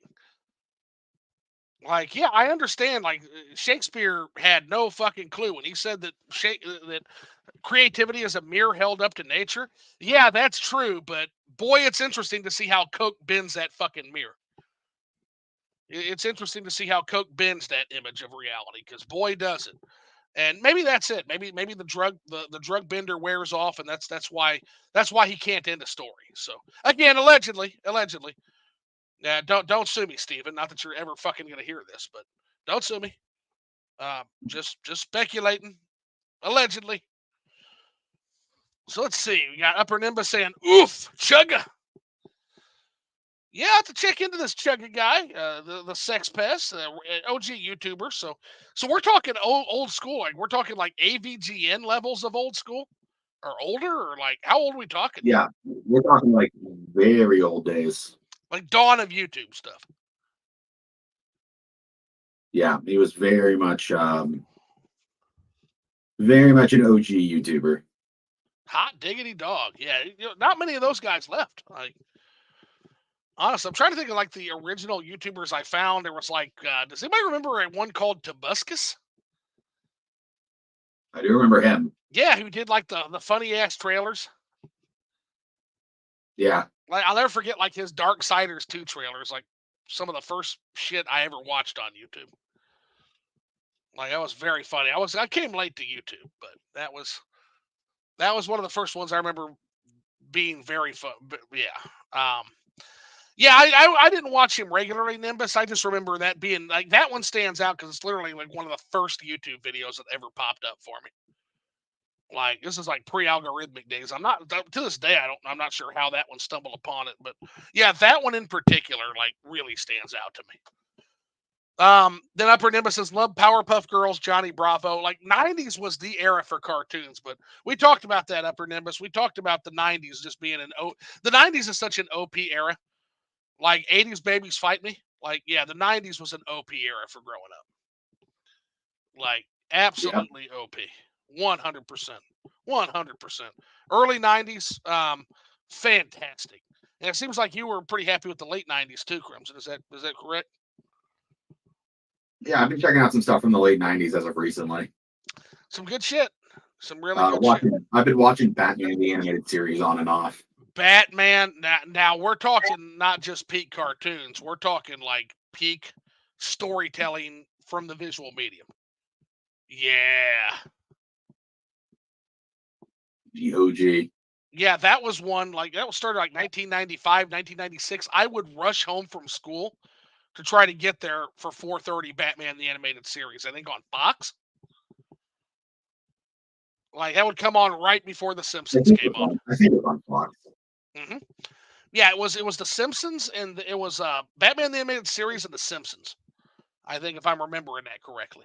Speaker 1: yeah, I understand. Like Shakespeare had no fucking clue when he said that that creativity is a mirror held up to nature. Yeah, that's true, but boy, it's interesting to see how Coke bends that fucking mirror. It's interesting to see how Coke bends that image of reality, because boy does it. And maybe that's it. Maybe the drug bender wears off, and that's why he can't end a story. So again, allegedly. Yeah, don't sue me, Steven. Not that you're ever fucking gonna hear this, but don't sue me. Just speculating, allegedly. So let's see. We got Upper Nimbus saying, "Oof, chugga." Yeah, I have to check into this chugga guy, the sex pest, OG YouTuber. So we're talking old school. Like we're talking like AVGN levels of old school, or older, or like how old are we talking here?
Speaker 2: Yeah, we're talking like very old days.
Speaker 1: Like dawn of YouTube stuff.
Speaker 2: Yeah, he was very much an OG YouTuber.
Speaker 1: Hot diggity dog. Yeah, not many of those guys left. Like honestly, I'm trying to think of like the original YouTubers I found. There was like, does anybody remember one called Tobuscus?
Speaker 2: I do remember him.
Speaker 1: Yeah, who did like the funny ass trailers.
Speaker 2: Yeah,
Speaker 1: Like I'll never forget like his Darksiders 2 trailers, like some of the first shit I ever watched on YouTube. Like that was very funny. I came late to YouTube, but that was one of the first ones I remember being very fun. But yeah. Yeah, I didn't watch him regularly, Nimbus. I just remember that being like that one stands out because it's literally like one of the first YouTube videos that ever popped up for me. Like this is like pre-algorithmic days. I'm not to this day. I'm not sure how that one stumbled upon it, but yeah, that one in particular like really stands out to me. Then Upper Nimbus says love Powerpuff Girls, Johnny Bravo. Like '90s was the era for cartoons, but we talked about that Upper Nimbus. We talked about the '90s just being the '90s is such an OP era. Like '80s babies fight me. Like yeah, the '90s was an OP era for growing up. Like
Speaker 2: yeah,
Speaker 1: absolutely OP, 100%, 100%. Early '90s, fantastic. And it seems like you were pretty happy with the late '90s too, Crimson. Is that correct?
Speaker 2: yeah. I've been checking out some stuff from the late '90s as of recently.
Speaker 1: Some good shit. Some really good shit.
Speaker 2: I've been watching Batman the animated series on and off.
Speaker 1: Batman. Now we're talking not just peak cartoons. We're talking like peak storytelling from the visual medium. Yeah.
Speaker 2: The OG.
Speaker 1: Yeah, that was one, like, that was started like 1995, 1996. I would rush home from school to try to get there for 4:30 Batman the Animated Series, I think on Fox. Like, that would come on right before The Simpsons came on.
Speaker 2: I think it was on Fox.
Speaker 1: Hmm. Yeah, it was The Simpsons, and it was Batman the Animated Series and The Simpsons. I think, if I'm remembering that correctly,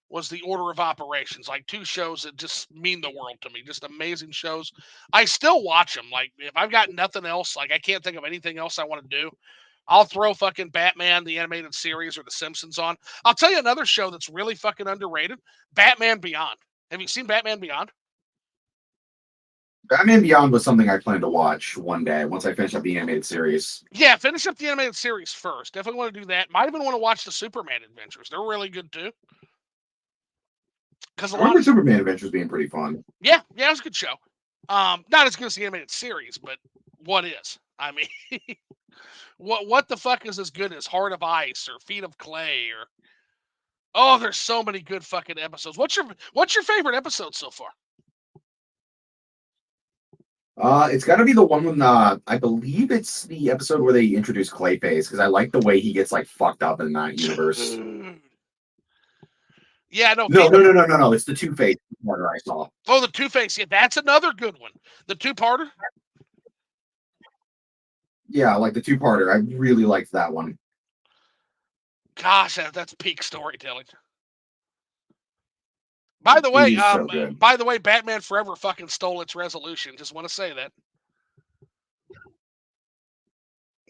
Speaker 1: was the order of operations. Like, two shows that just mean the world to me. Just amazing shows. I still watch them. Like, if I've got nothing else, like I can't think of anything else I want to do, I'll throw fucking Batman the Animated Series or The Simpsons on. I'll tell you another show that's really fucking underrated: Batman Beyond. Have you seen Batman Beyond?
Speaker 2: Batman Beyond was something I plan to watch one day once I finish up the animated series.
Speaker 1: Yeah, finish up the animated series first. Definitely want to do that. Might even want to watch the Superman adventures. They're really good too. Because a
Speaker 2: I
Speaker 1: lot
Speaker 2: remember
Speaker 1: of
Speaker 2: Superman Adventures being pretty fun.
Speaker 1: yeah, it was a good show. Not as good as the animated series, but what is? I mean, what the fuck is as good as Heart of Ice or Feet of Clay or oh, there's so many good fucking episodes. What's your favorite episode so far?
Speaker 2: It's got to be the one when I believe it's the episode where they introduce Clayface because I like the way he gets like fucked up in that universe.
Speaker 1: Dude. Yeah, no.
Speaker 2: No. It's the Two-Face one I saw.
Speaker 1: Oh, the Two-Face. Yeah, that's another good one. The two-parter.
Speaker 2: Yeah, like the two-parter. I really liked that one.
Speaker 1: Gosh, that's peak storytelling. By the
Speaker 2: It
Speaker 1: way,
Speaker 2: is so good.
Speaker 1: Batman Forever fucking stole its resolution. Just want to say that.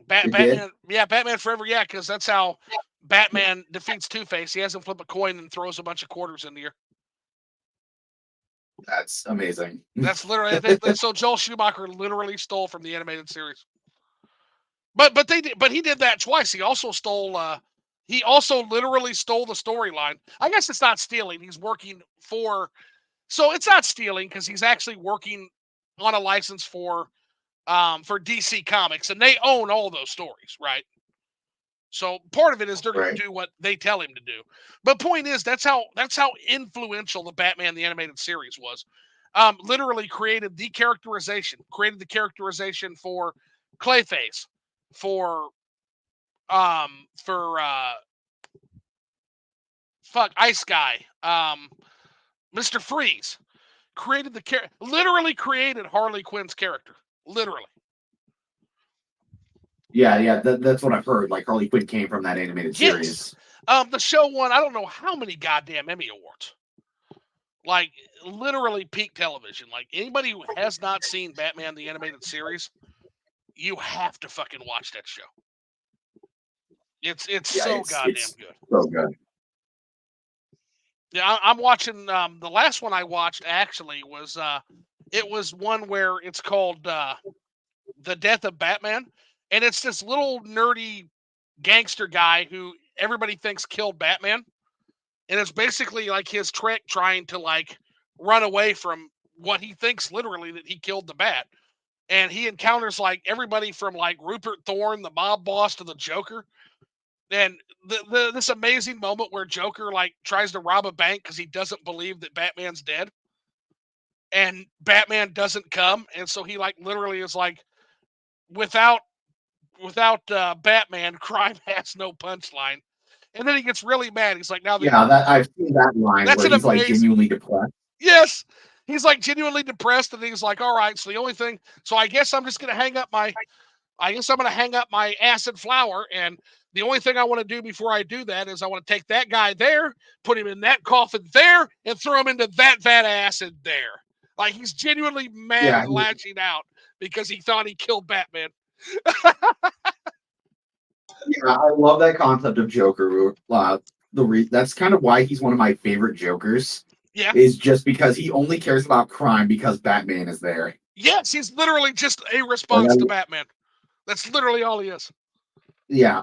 Speaker 1: Batman, yeah, Batman Forever, yeah, because that's how Batman defeats Two-Face. He has him flip a coin and throws a bunch of quarters in the air.
Speaker 2: That's amazing.
Speaker 1: That's literally so Joel Schumacher literally stole from the animated series. But he did that twice. He also literally stole the storyline. I guess it's not stealing. He's working for, so it's not stealing because he's actually working on a license for DC Comics, and they own all those stories, right? So part of it is they're going to do what they tell him to do. But point is, that's how influential the Batman the Animated Series was. Literally created the characterization for Clayface, for Ice Guy, Mr. Freeze. Literally created Harley Quinn's character. Literally.
Speaker 2: Yeah, that's what I've heard. Like Harley Quinn came from that animated series.
Speaker 1: The show won I don't know how many goddamn Emmy Awards. Like literally peak television. Like anybody who has not seen Batman the Animated Series, you have to fucking watch that show. It's so goddamn good.
Speaker 2: So good.
Speaker 1: Yeah, I'm watching. The last one I watched actually was it was one where it's called The Death of Batman, and it's this little nerdy gangster guy who everybody thinks killed Batman, and it's basically like his trick trying to like run away from what he thinks literally that he killed the Bat, and he encounters like everybody from like Rupert Thorne, the mob boss, to the Joker. And this amazing moment where Joker like tries to rob a bank because he doesn't believe that Batman's dead, and Batman doesn't come, and so he like literally is like, without Batman, crime has no punchline. And then he gets really mad. He's like, now
Speaker 2: that I've seen that line where he's like genuinely depressed.
Speaker 1: Yes, he's like genuinely depressed, and he's like, all right, so the only thing, so I guess I'm just gonna hang up my acid flower, and the only thing I want to do before I do that is I want to take that guy there, put him in that coffin there, and throw him into that vat of acid there. Like he's genuinely mad and lashing out because he thought he killed Batman.
Speaker 2: Yeah, I love that concept of Joker. That's kind of why he's one of my favorite Jokers.
Speaker 1: Yeah,
Speaker 2: is just because he only cares about crime because Batman is there.
Speaker 1: Yes, he's literally just a response to Batman. That's literally all he is.
Speaker 2: Yeah,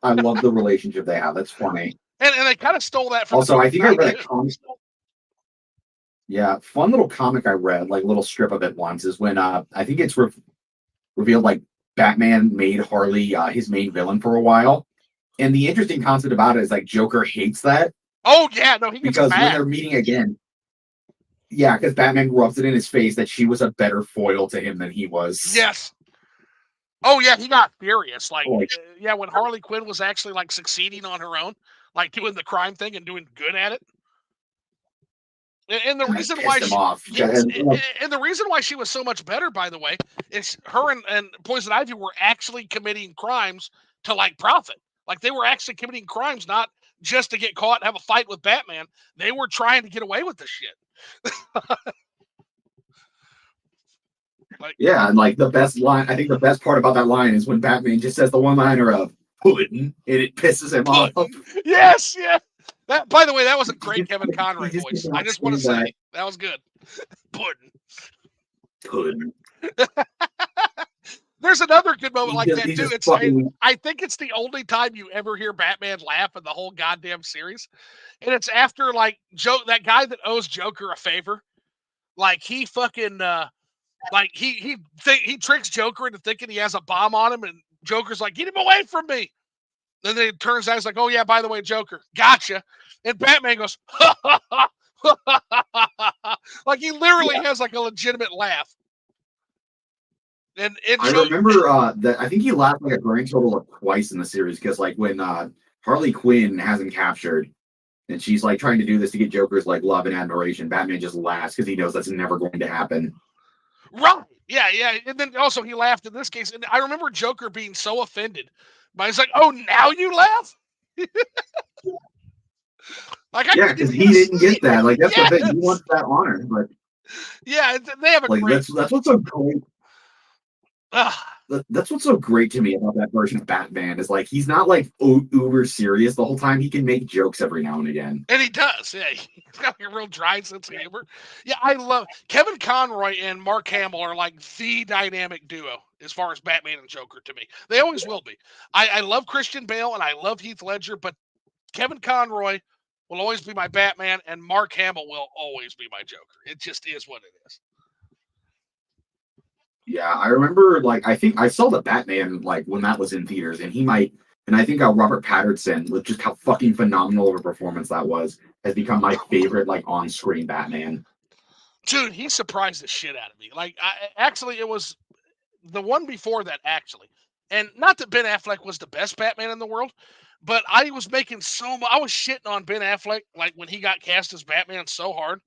Speaker 2: I love the relationship they have. That's funny.
Speaker 1: And they kind of stole that from.
Speaker 2: Also, I think I read a comic. Yeah, fun little comic I read, like little strip of it once, is when I think it's revealed like Batman made Harley his main villain for a while, and the interesting concept about it is like Joker hates that.
Speaker 1: Oh yeah, no, he gets
Speaker 2: because
Speaker 1: mad.
Speaker 2: when they're meeting again. Yeah, because Batman rubs it in his face that she was a better foil to him than he was.
Speaker 1: Yes. Oh yeah, he got furious. Like,
Speaker 2: Like,
Speaker 1: yeah, when Harley Quinn was actually like succeeding on her own, like doing the crime thing and doing good at it. And the
Speaker 2: that
Speaker 1: reason why
Speaker 2: pissed him
Speaker 1: she,
Speaker 2: off.
Speaker 1: yes, and the reason why she was so much better, by the way, is her and Poison Ivy were actually committing crimes to like profit. Like they were actually committing crimes, not just to get caught and have a fight with Batman. They were trying to get away with the shit. Like,
Speaker 2: Yeah, and like the best line, I think the best part about that line is when Batman just says the one liner of "pudding" and it pisses him off.
Speaker 1: yes, yeah. That, by the way, that was a great Kevin
Speaker 2: He
Speaker 1: Conroy
Speaker 2: just
Speaker 1: voice. I
Speaker 2: cannot
Speaker 1: just want to
Speaker 2: stand
Speaker 1: say that was good. Pudding.
Speaker 2: pudding.
Speaker 1: There's another good moment like that
Speaker 2: He
Speaker 1: too.
Speaker 2: just fucking
Speaker 1: I think it's the only time you ever hear Batman laugh in the whole goddamn series, and it's after like that guy that owes Joker a favor. Like he fucking like he tricks Joker into thinking he has a bomb on him, and Joker's like, "Get him away from me." Then it turns out it's like, "Oh yeah, by the way, Joker, gotcha." And Batman goes, ha, ha, ha. Like he literally
Speaker 2: yeah.
Speaker 1: has like a legitimate laugh. And
Speaker 2: I remember that I think he laughed like a grand total of twice in the series because like when Harley Quinn has him captured and she's like trying to do this to get Joker's like love and admiration, Batman just laughs because he knows that's never going to happen.
Speaker 1: right, yeah, yeah. And then also he laughed in this case. And I remember Joker being so offended, but he's like, "Oh, now you laugh." Like I
Speaker 2: Yeah,
Speaker 1: couldn't
Speaker 2: because
Speaker 1: even
Speaker 2: he
Speaker 1: get a
Speaker 2: didn't get that. Like that's the thing. He
Speaker 1: yes,
Speaker 2: wants that honor, but
Speaker 1: yeah. They have a
Speaker 2: like
Speaker 1: great.
Speaker 2: that's what's so great.
Speaker 1: Uh,
Speaker 2: That's what's so great to me about that version of Batman is like he's not like uber serious the whole time. He can make jokes every now and again.
Speaker 1: And he does, yeah. He's got like a real dry sense of humor. Yeah, I love Kevin Conroy and Mark Hamill are like the dynamic duo as far as Batman and Joker to me. They always will be. I love Christian Bale and I love Heath Ledger, but Kevin Conroy will always be my Batman, and Mark Hamill will always be my Joker. It just is what it is.
Speaker 2: Yeah, I remember like I think I saw the Batman like when that was in theaters, and he might and I think Robert Patterson with just how fucking phenomenal of a performance that was has become my favorite like on-screen Batman.
Speaker 1: Dude, he surprised the shit out of me. Like, actually, it was the one before that, actually. And not that Ben Affleck was the best Batman in the world, but I was making so much. I was shitting on Ben Affleck like when he got cast as Batman so hard,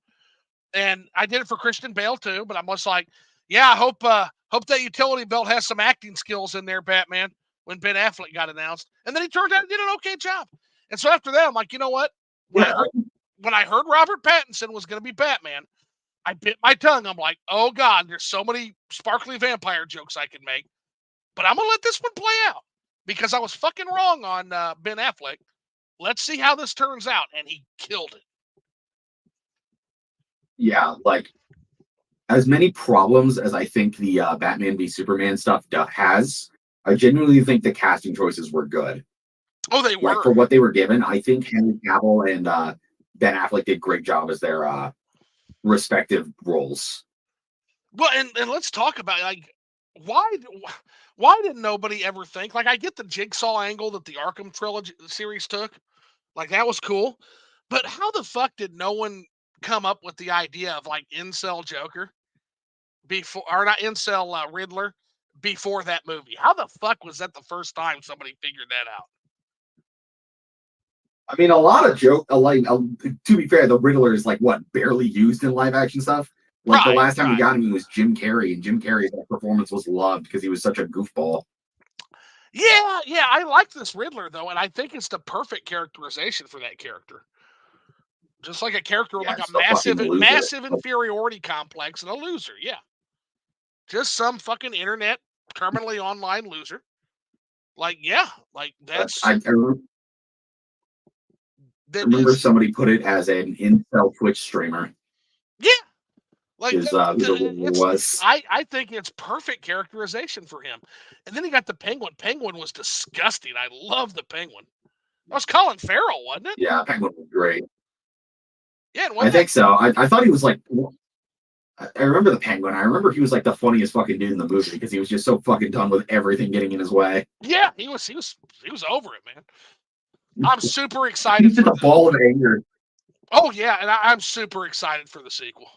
Speaker 1: and I did it for Christian Bale too. But I'm just like, yeah, I hope that utility belt has some acting skills in there, Batman. When Ben Affleck got announced, and then he turned out and did an okay job. And so after that, I'm like, you know what? When I
Speaker 2: Yeah,
Speaker 1: heard when I heard Robert Pattinson was going to be Batman, I bit my tongue. I'm like, oh God, there's so many sparkly vampire jokes I can make, but I'm gonna let this one play out because I was fucking wrong on Ben Affleck. Let's see how this turns out, and he killed it.
Speaker 2: yeah, like as many problems as I think the Batman v Superman stuff has, I genuinely think the casting choices were good.
Speaker 1: Oh, they
Speaker 2: Like
Speaker 1: were.
Speaker 2: for what they were given, I think Henry Cavill and Ben Affleck did great job as their respective roles.
Speaker 1: Well, and let's talk about like why why did nobody ever think like I get the Jigsaw angle that the Arkham trilogy series took, like that was cool, but how the fuck did no one come up with the idea of like incel Joker before or not incel Riddler before that movie? How the fuck was that the first time somebody figured that out?
Speaker 2: I mean, a lot of joke. Like to be fair, the Riddler is like what barely used in live action stuff. Like the
Speaker 1: Right,
Speaker 2: last time we
Speaker 1: right.
Speaker 2: got him was Jim Carrey, and Jim Carrey's performance was loved because he was such a goofball.
Speaker 1: Yeah, yeah, I like this Riddler though, and I think it's the perfect characterization for that character. Just like a character with
Speaker 2: Yeah,
Speaker 1: like a
Speaker 2: just a fucking loser.
Speaker 1: massive inferiority complex and a loser. Yeah. Just some fucking internet terminally online loser. Like, yeah, like that's
Speaker 2: I
Speaker 1: that
Speaker 2: remember
Speaker 1: is
Speaker 2: somebody put it as an incel Twitch streamer.
Speaker 1: yeah, like
Speaker 2: Is who the Riddler
Speaker 1: it's
Speaker 2: was?
Speaker 1: I think it's perfect characterization for him. And then he got the penguin. Penguin was disgusting. I love the penguin. That was Colin Farrell, wasn't it?
Speaker 2: Yeah, Penguin was great.
Speaker 1: Yeah, and
Speaker 2: I
Speaker 1: wasn't that
Speaker 2: think so. I thought he was like. I remember the Penguin. I remember he was like the funniest fucking dude in the movie because he was just so fucking done with everything getting in his way.
Speaker 1: yeah, he was over it, man. I'm super
Speaker 2: He's
Speaker 1: excited
Speaker 2: just
Speaker 1: for
Speaker 2: a
Speaker 1: the
Speaker 2: ball of anger.
Speaker 1: oh yeah, and I'm super excited for the sequel.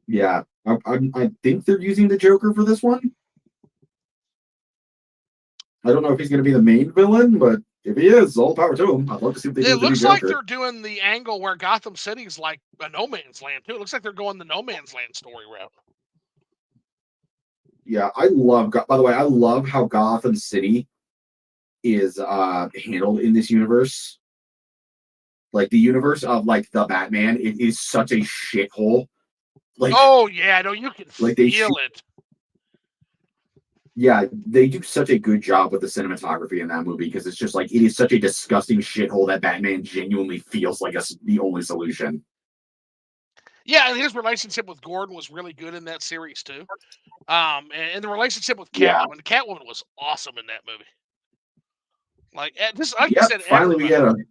Speaker 2: Yeah, I think they're using the Joker for this one. I don't know if he's going to be the main villain, but if he is, all power to him. I'd love to see what they do
Speaker 1: It
Speaker 2: with the new
Speaker 1: looks like
Speaker 2: Joker.
Speaker 1: they're doing the angle where Gotham City's like a no man's land too. It looks like they're going the no man's land story route.
Speaker 2: Yeah, I love. By the way, I love how Gotham City is handled in this universe. Like the universe of like the Batman, it is such a shithole.
Speaker 1: Oh yeah, no, you can
Speaker 2: Like they
Speaker 1: feel it.
Speaker 2: yeah, they do such a good job with the cinematography in that movie because it's just like it is such a disgusting shithole that Batman genuinely feels like the only solution.
Speaker 1: Yeah, and his relationship with Gordon was really good in that series too. And the relationship with
Speaker 2: Yeah,
Speaker 1: Catwoman. Catwoman was awesome in that movie. Like you
Speaker 2: yep.
Speaker 1: said,
Speaker 2: Finally, we
Speaker 1: everybody.
Speaker 2: get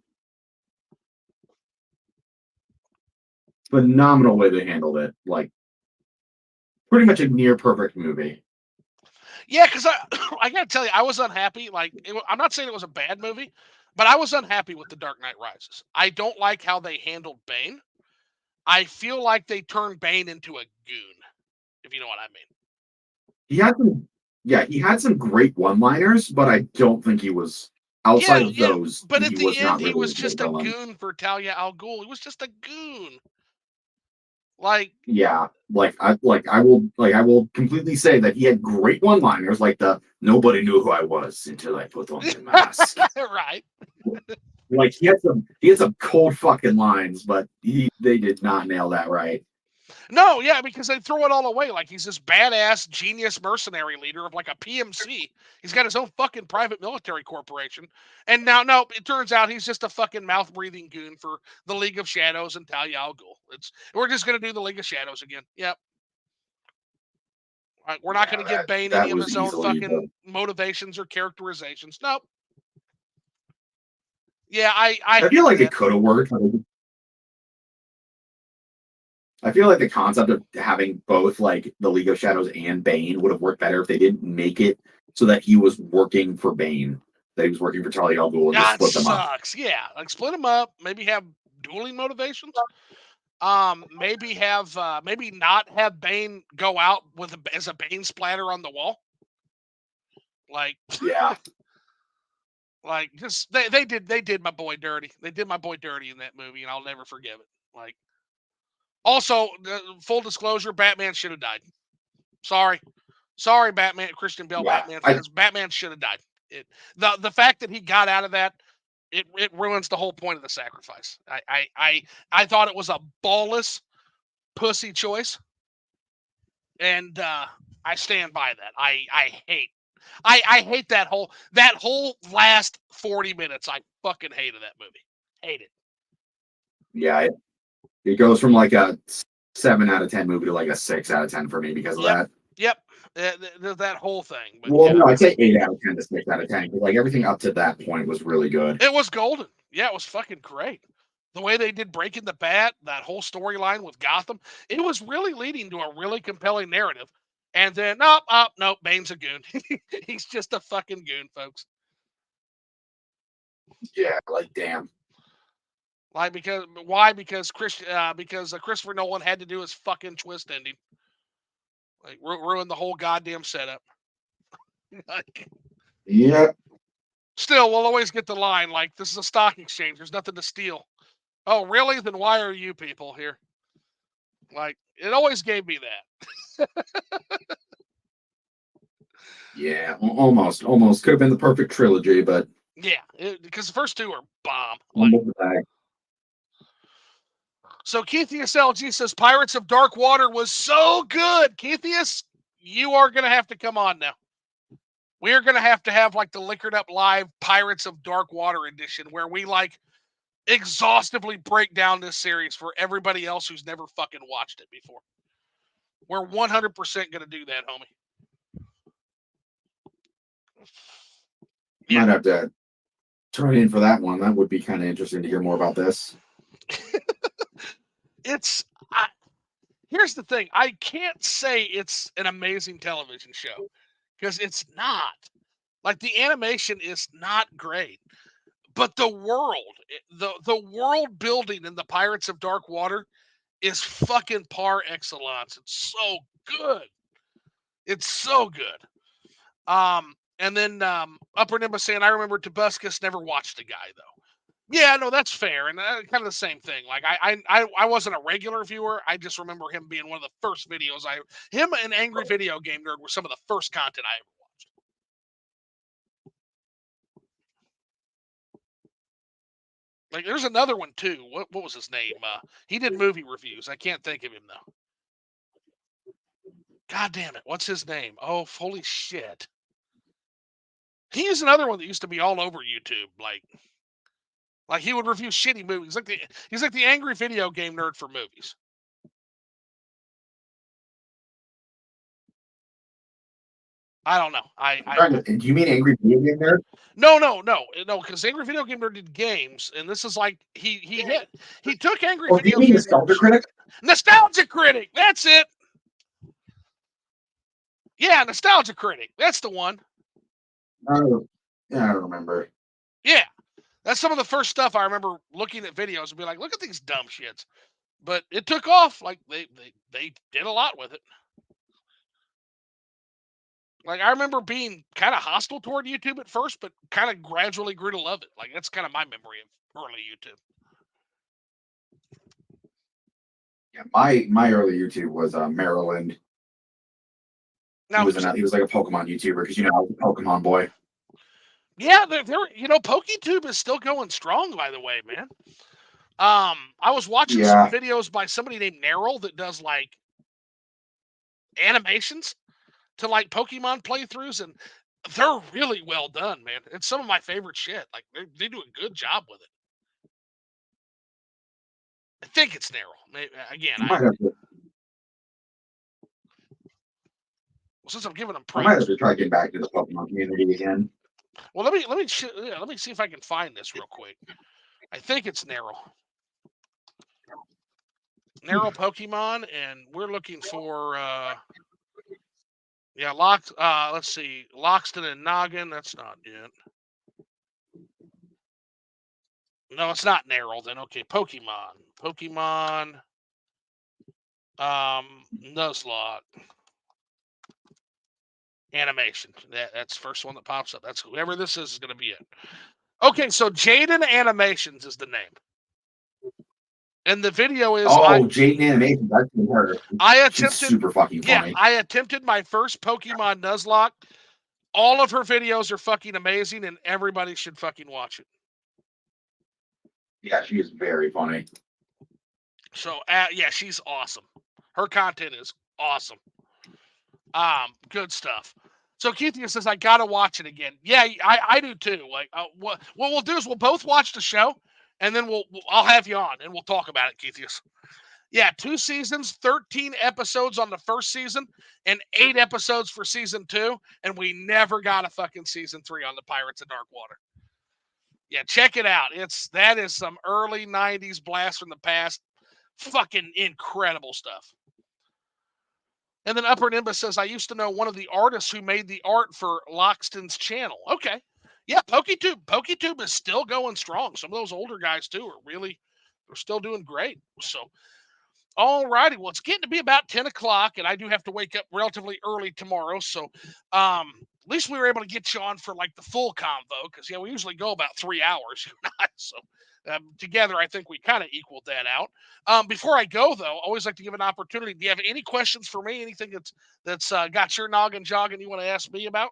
Speaker 2: a phenomenal way they handled it. Like pretty much a near perfect movie.
Speaker 1: Yeah, because I gotta tell you, I was unhappy. I'm not saying it was a bad movie, but I was unhappy with The Dark Knight Rises. I don't like how they handled Bane. I feel like they turned Bane into a goon, if you know what I mean.
Speaker 2: He had some, yeah, he had some great one-liners, but I don't think he was outside
Speaker 1: Yeah,
Speaker 2: of
Speaker 1: yeah.
Speaker 2: those.
Speaker 1: But at
Speaker 2: He
Speaker 1: the
Speaker 2: was
Speaker 1: end,
Speaker 2: not
Speaker 1: he
Speaker 2: really
Speaker 1: was
Speaker 2: a good
Speaker 1: just a
Speaker 2: villain.
Speaker 1: goon for Talia al Ghul. He was just a goon. Like,
Speaker 2: Yeah, I will completely say that he had great one-liners, like the "Nobody knew who I was until I put on the mask."
Speaker 1: right.
Speaker 2: Like he had some cold fucking lines, but they did not nail that right.
Speaker 1: No, yeah, because they throw it all away. Like he's this badass genius mercenary leader of like a PMC. He's got his own fucking private military corporation. And now, no, it turns out he's just a fucking mouth breathing goon for the League of Shadows and Talia al Ghul. We're just gonna do the League of Shadows again. Yep. Right, we're not
Speaker 2: Yeah,
Speaker 1: gonna give Bane any
Speaker 2: that
Speaker 1: of
Speaker 2: was
Speaker 1: his own
Speaker 2: easily the.
Speaker 1: fucking motivations or characterizations. Nope. Yeah, I
Speaker 2: I feel
Speaker 1: hated
Speaker 2: like it
Speaker 1: that.
Speaker 2: could have worked. I feel like the concept of having both like the League of Shadows and Bane would have worked better if they didn't make it so that he was working for Bane, that he was working for Talia al Ghul, and just
Speaker 1: God
Speaker 2: split them up.
Speaker 1: sucks. Yeah, like split them up. Maybe have dueling motivations. Maybe not have Bane go out as a Bane splatter on the wall. Like
Speaker 2: Yeah,
Speaker 1: just they did my boy dirty. They did my boy dirty in that movie, and I'll never forgive it. Like also, full disclosure, Batman should have died. Sorry, sorry, Batman, Christian Bale,
Speaker 2: yeah.
Speaker 1: Batman fans. Batman should have died. The fact that he got out of that, it ruins the whole point of the sacrifice. I thought it was a ballless pussy choice, and I stand by that. I hate that whole last 40 minutes. I fucking hated that movie. Hate it.
Speaker 2: Yeah, it goes from like a 7 out of 10 movie to like a 6 out of 10 for me because of
Speaker 1: Yep.
Speaker 2: that.
Speaker 1: Yep. That whole thing. But
Speaker 2: Well,
Speaker 1: yeah,
Speaker 2: no, I'd say 8 out of 10 to 6 out of 10 because like everything up to that point was really good.
Speaker 1: it was golden. Yeah, it was fucking great. The way they did Breaking the Bat, that whole storyline with Gotham, it was really leading to a really compelling narrative. And then, nope, Bane's a goon. He's just a fucking goon, folks.
Speaker 2: Yeah, like damn.
Speaker 1: Like because why? Because Christopher Nolan had to do his fucking twist ending. Like ruin the whole goddamn setup. Like,
Speaker 2: Yeah,
Speaker 1: still, we'll always get the line like, "This is a stock exchange. There's nothing to steal." Oh, really? Then why are you people here? Like, it always gave me that.
Speaker 2: yeah, almost could have been the perfect trilogy, but
Speaker 1: Yeah, because the first two are bomb. Like,
Speaker 2: almost the bag.
Speaker 1: so Keithius LG says Pirates of Dark Water was so good. Keithius, you are gonna have to come on now. We are gonna have like the Liquored Up Live Pirates of Dark Water edition, where we like exhaustively break down this series for everybody else who's never fucking watched it before. We're 100% gonna do that, homie. Yeah.
Speaker 2: Might have to turn in for that one. That would be kind of interesting to hear more about this.
Speaker 1: It's I, Here's the thing. I can't say it's an amazing television show because it's not. Like the animation is not great, but the world building in the Pirates of Dark Water is fucking par excellence. It's so good. It's so good. And then Upper Nimbus saying, I remember Tobuscus, never watched the guy though. Yeah, no, that's fair, and kind of the same thing. Like I wasn't a regular viewer. I just remember him being one of the first videos him and Angry Video Game Nerd were some of the first content I ever watched. Like, there's another one too. What was his name? He did movie reviews. I can't think of him though. God damn it! What's his name? Oh, holy shit! He is another one that used to be all over YouTube. Like he would review shitty movies. He's like the Angry Video Game Nerd for movies. I don't know.
Speaker 2: Do you mean Angry Video Game Nerd?
Speaker 1: No. Because Angry Video Game Nerd did games, and this is like he took Angry Video Game
Speaker 2: Nostalgia Critic.
Speaker 1: Nostalgia Critic. That's it. Yeah, Nostalgia Critic. That's the one.
Speaker 2: Oh, yeah, I remember.
Speaker 1: Yeah, that's some of the first stuff I remember looking at videos and be like, look at these dumb shits. But it took off. Like they did a lot with it. Like, I remember being kind of hostile toward YouTube at first, but kind of gradually grew to love it. Like, that's kind of my memory of early YouTube.
Speaker 2: Yeah, my early YouTube was Maryland. Now, he was like a Pokemon YouTuber because I was a Pokemon boy.
Speaker 1: Yeah, they're PokeTube is still going strong, by the way, man. I was watching some videos by somebody named Neryl that does like animations to like Pokemon playthroughs, and they're really well done, man. It's some of my favorite shit. Like they do a good job with it. I think it's Neryl. Again, since I'm giving them props,
Speaker 2: I might have to try getting back to the Pokemon community again.
Speaker 1: Well, let me see if I can find this real quick. I think it's Neryl Pokemon, and we're looking for let's see, Loxton and Noggin. That's not it. No, it's not Neryl then. Okay, Pokemon Nuzlocke animation. That's the first one that pops up. That's whoever this is going to be it. Okay, so Jaden Animations is the name. And the video is
Speaker 2: Jaden Animations. I've seen her.
Speaker 1: She's
Speaker 2: super fucking funny.
Speaker 1: Yeah, I attempted my first Pokemon Nuzlocke. All of her videos are fucking amazing, and everybody should fucking watch it.
Speaker 2: Yeah, she is very funny.
Speaker 1: So, yeah, she's awesome. Her content is awesome. Good stuff. So Keithia says, I gotta watch it again. Yeah, I do too. Like, what we'll do is we'll both watch the show, and then I'll have you on, and we'll talk about it, Keithia. Yeah, 2 seasons, 13 episodes on the first season, and 8 episodes for season 2, and we never got a fucking season 3 on the Pirates of Darkwater. Yeah, check it out. That is some early 90s blast from the past. Fucking incredible stuff. And then Upper Nimbus says, I used to know one of the artists who made the art for Loxton's channel. Okay. Yeah, PokeTube is still going strong. Some of those older guys, too, they're still doing great. So, all righty. Well, it's getting to be about 10 o'clock, and I do have to wake up relatively early tomorrow. So, at least we were able to get you on for, like, the full convo, because, we usually go about 3 hours. So, together, I think we kind of equaled that out. Before I go, though, I always like to give an opportunity. Do you have any questions for me? Anything that's got your noggin jogging you want to ask me about?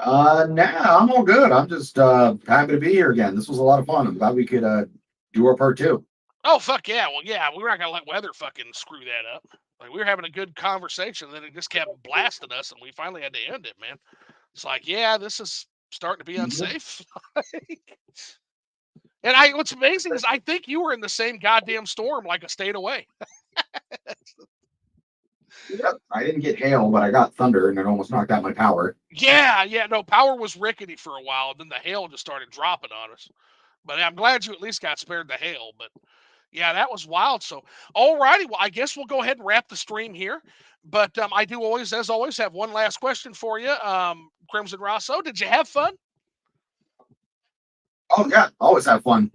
Speaker 2: Nah, I'm all good. I'm just happy to be here again. This was a lot of fun. I'm glad we could do our part 2.
Speaker 1: Oh, fuck yeah. Well, yeah, we're not going to let weather fucking screw that up. Like, we were having a good conversation, and then it just kept blasting us, and we finally had to end it, man. It's like, yeah, this is starting to be unsafe. And what's amazing is I think you were in the same goddamn storm, like a state away.
Speaker 2: Yep, I didn't get hail, but I got thunder, and it almost knocked out my power.
Speaker 1: Yeah, no, power was rickety for a while, and then the hail just started dropping on us. But I'm glad you at least got spared the hail. But yeah, that was wild. So, all righty. Well, I guess we'll go ahead and wrap the stream here. But I do always, as always, have one last question for you. Crimsonrosso, did you have fun?
Speaker 2: Oh, yeah. Always have fun.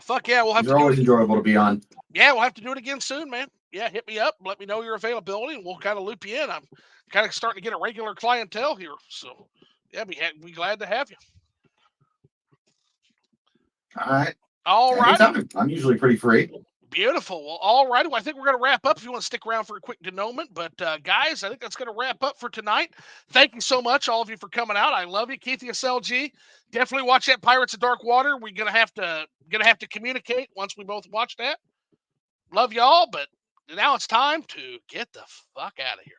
Speaker 1: Fuck yeah, we'll have
Speaker 2: These
Speaker 1: to
Speaker 2: are
Speaker 1: do
Speaker 2: always
Speaker 1: it.
Speaker 2: enjoyable to be on.
Speaker 1: Yeah, we'll have to do it again soon, man. Yeah, hit me up. Let me know your availability, and we'll kind of loop you in. I'm kind of starting to get a regular clientele here, so yeah, be glad to have you.
Speaker 2: All right.
Speaker 1: All right.
Speaker 2: Anytime. I'm usually pretty free.
Speaker 1: Beautiful. Well, all righty. Well, I think we're going to wrap up if you want to stick around for a quick denouement. But, guys, I think that's going to wrap up for tonight. Thank you so much, all of you, for coming out. I love you, Keithy SLG. Definitely watch that Pirates of Dark Water. We're going to have to communicate once we both watch that. Love y'all, but now it's time to get the fuck out of here.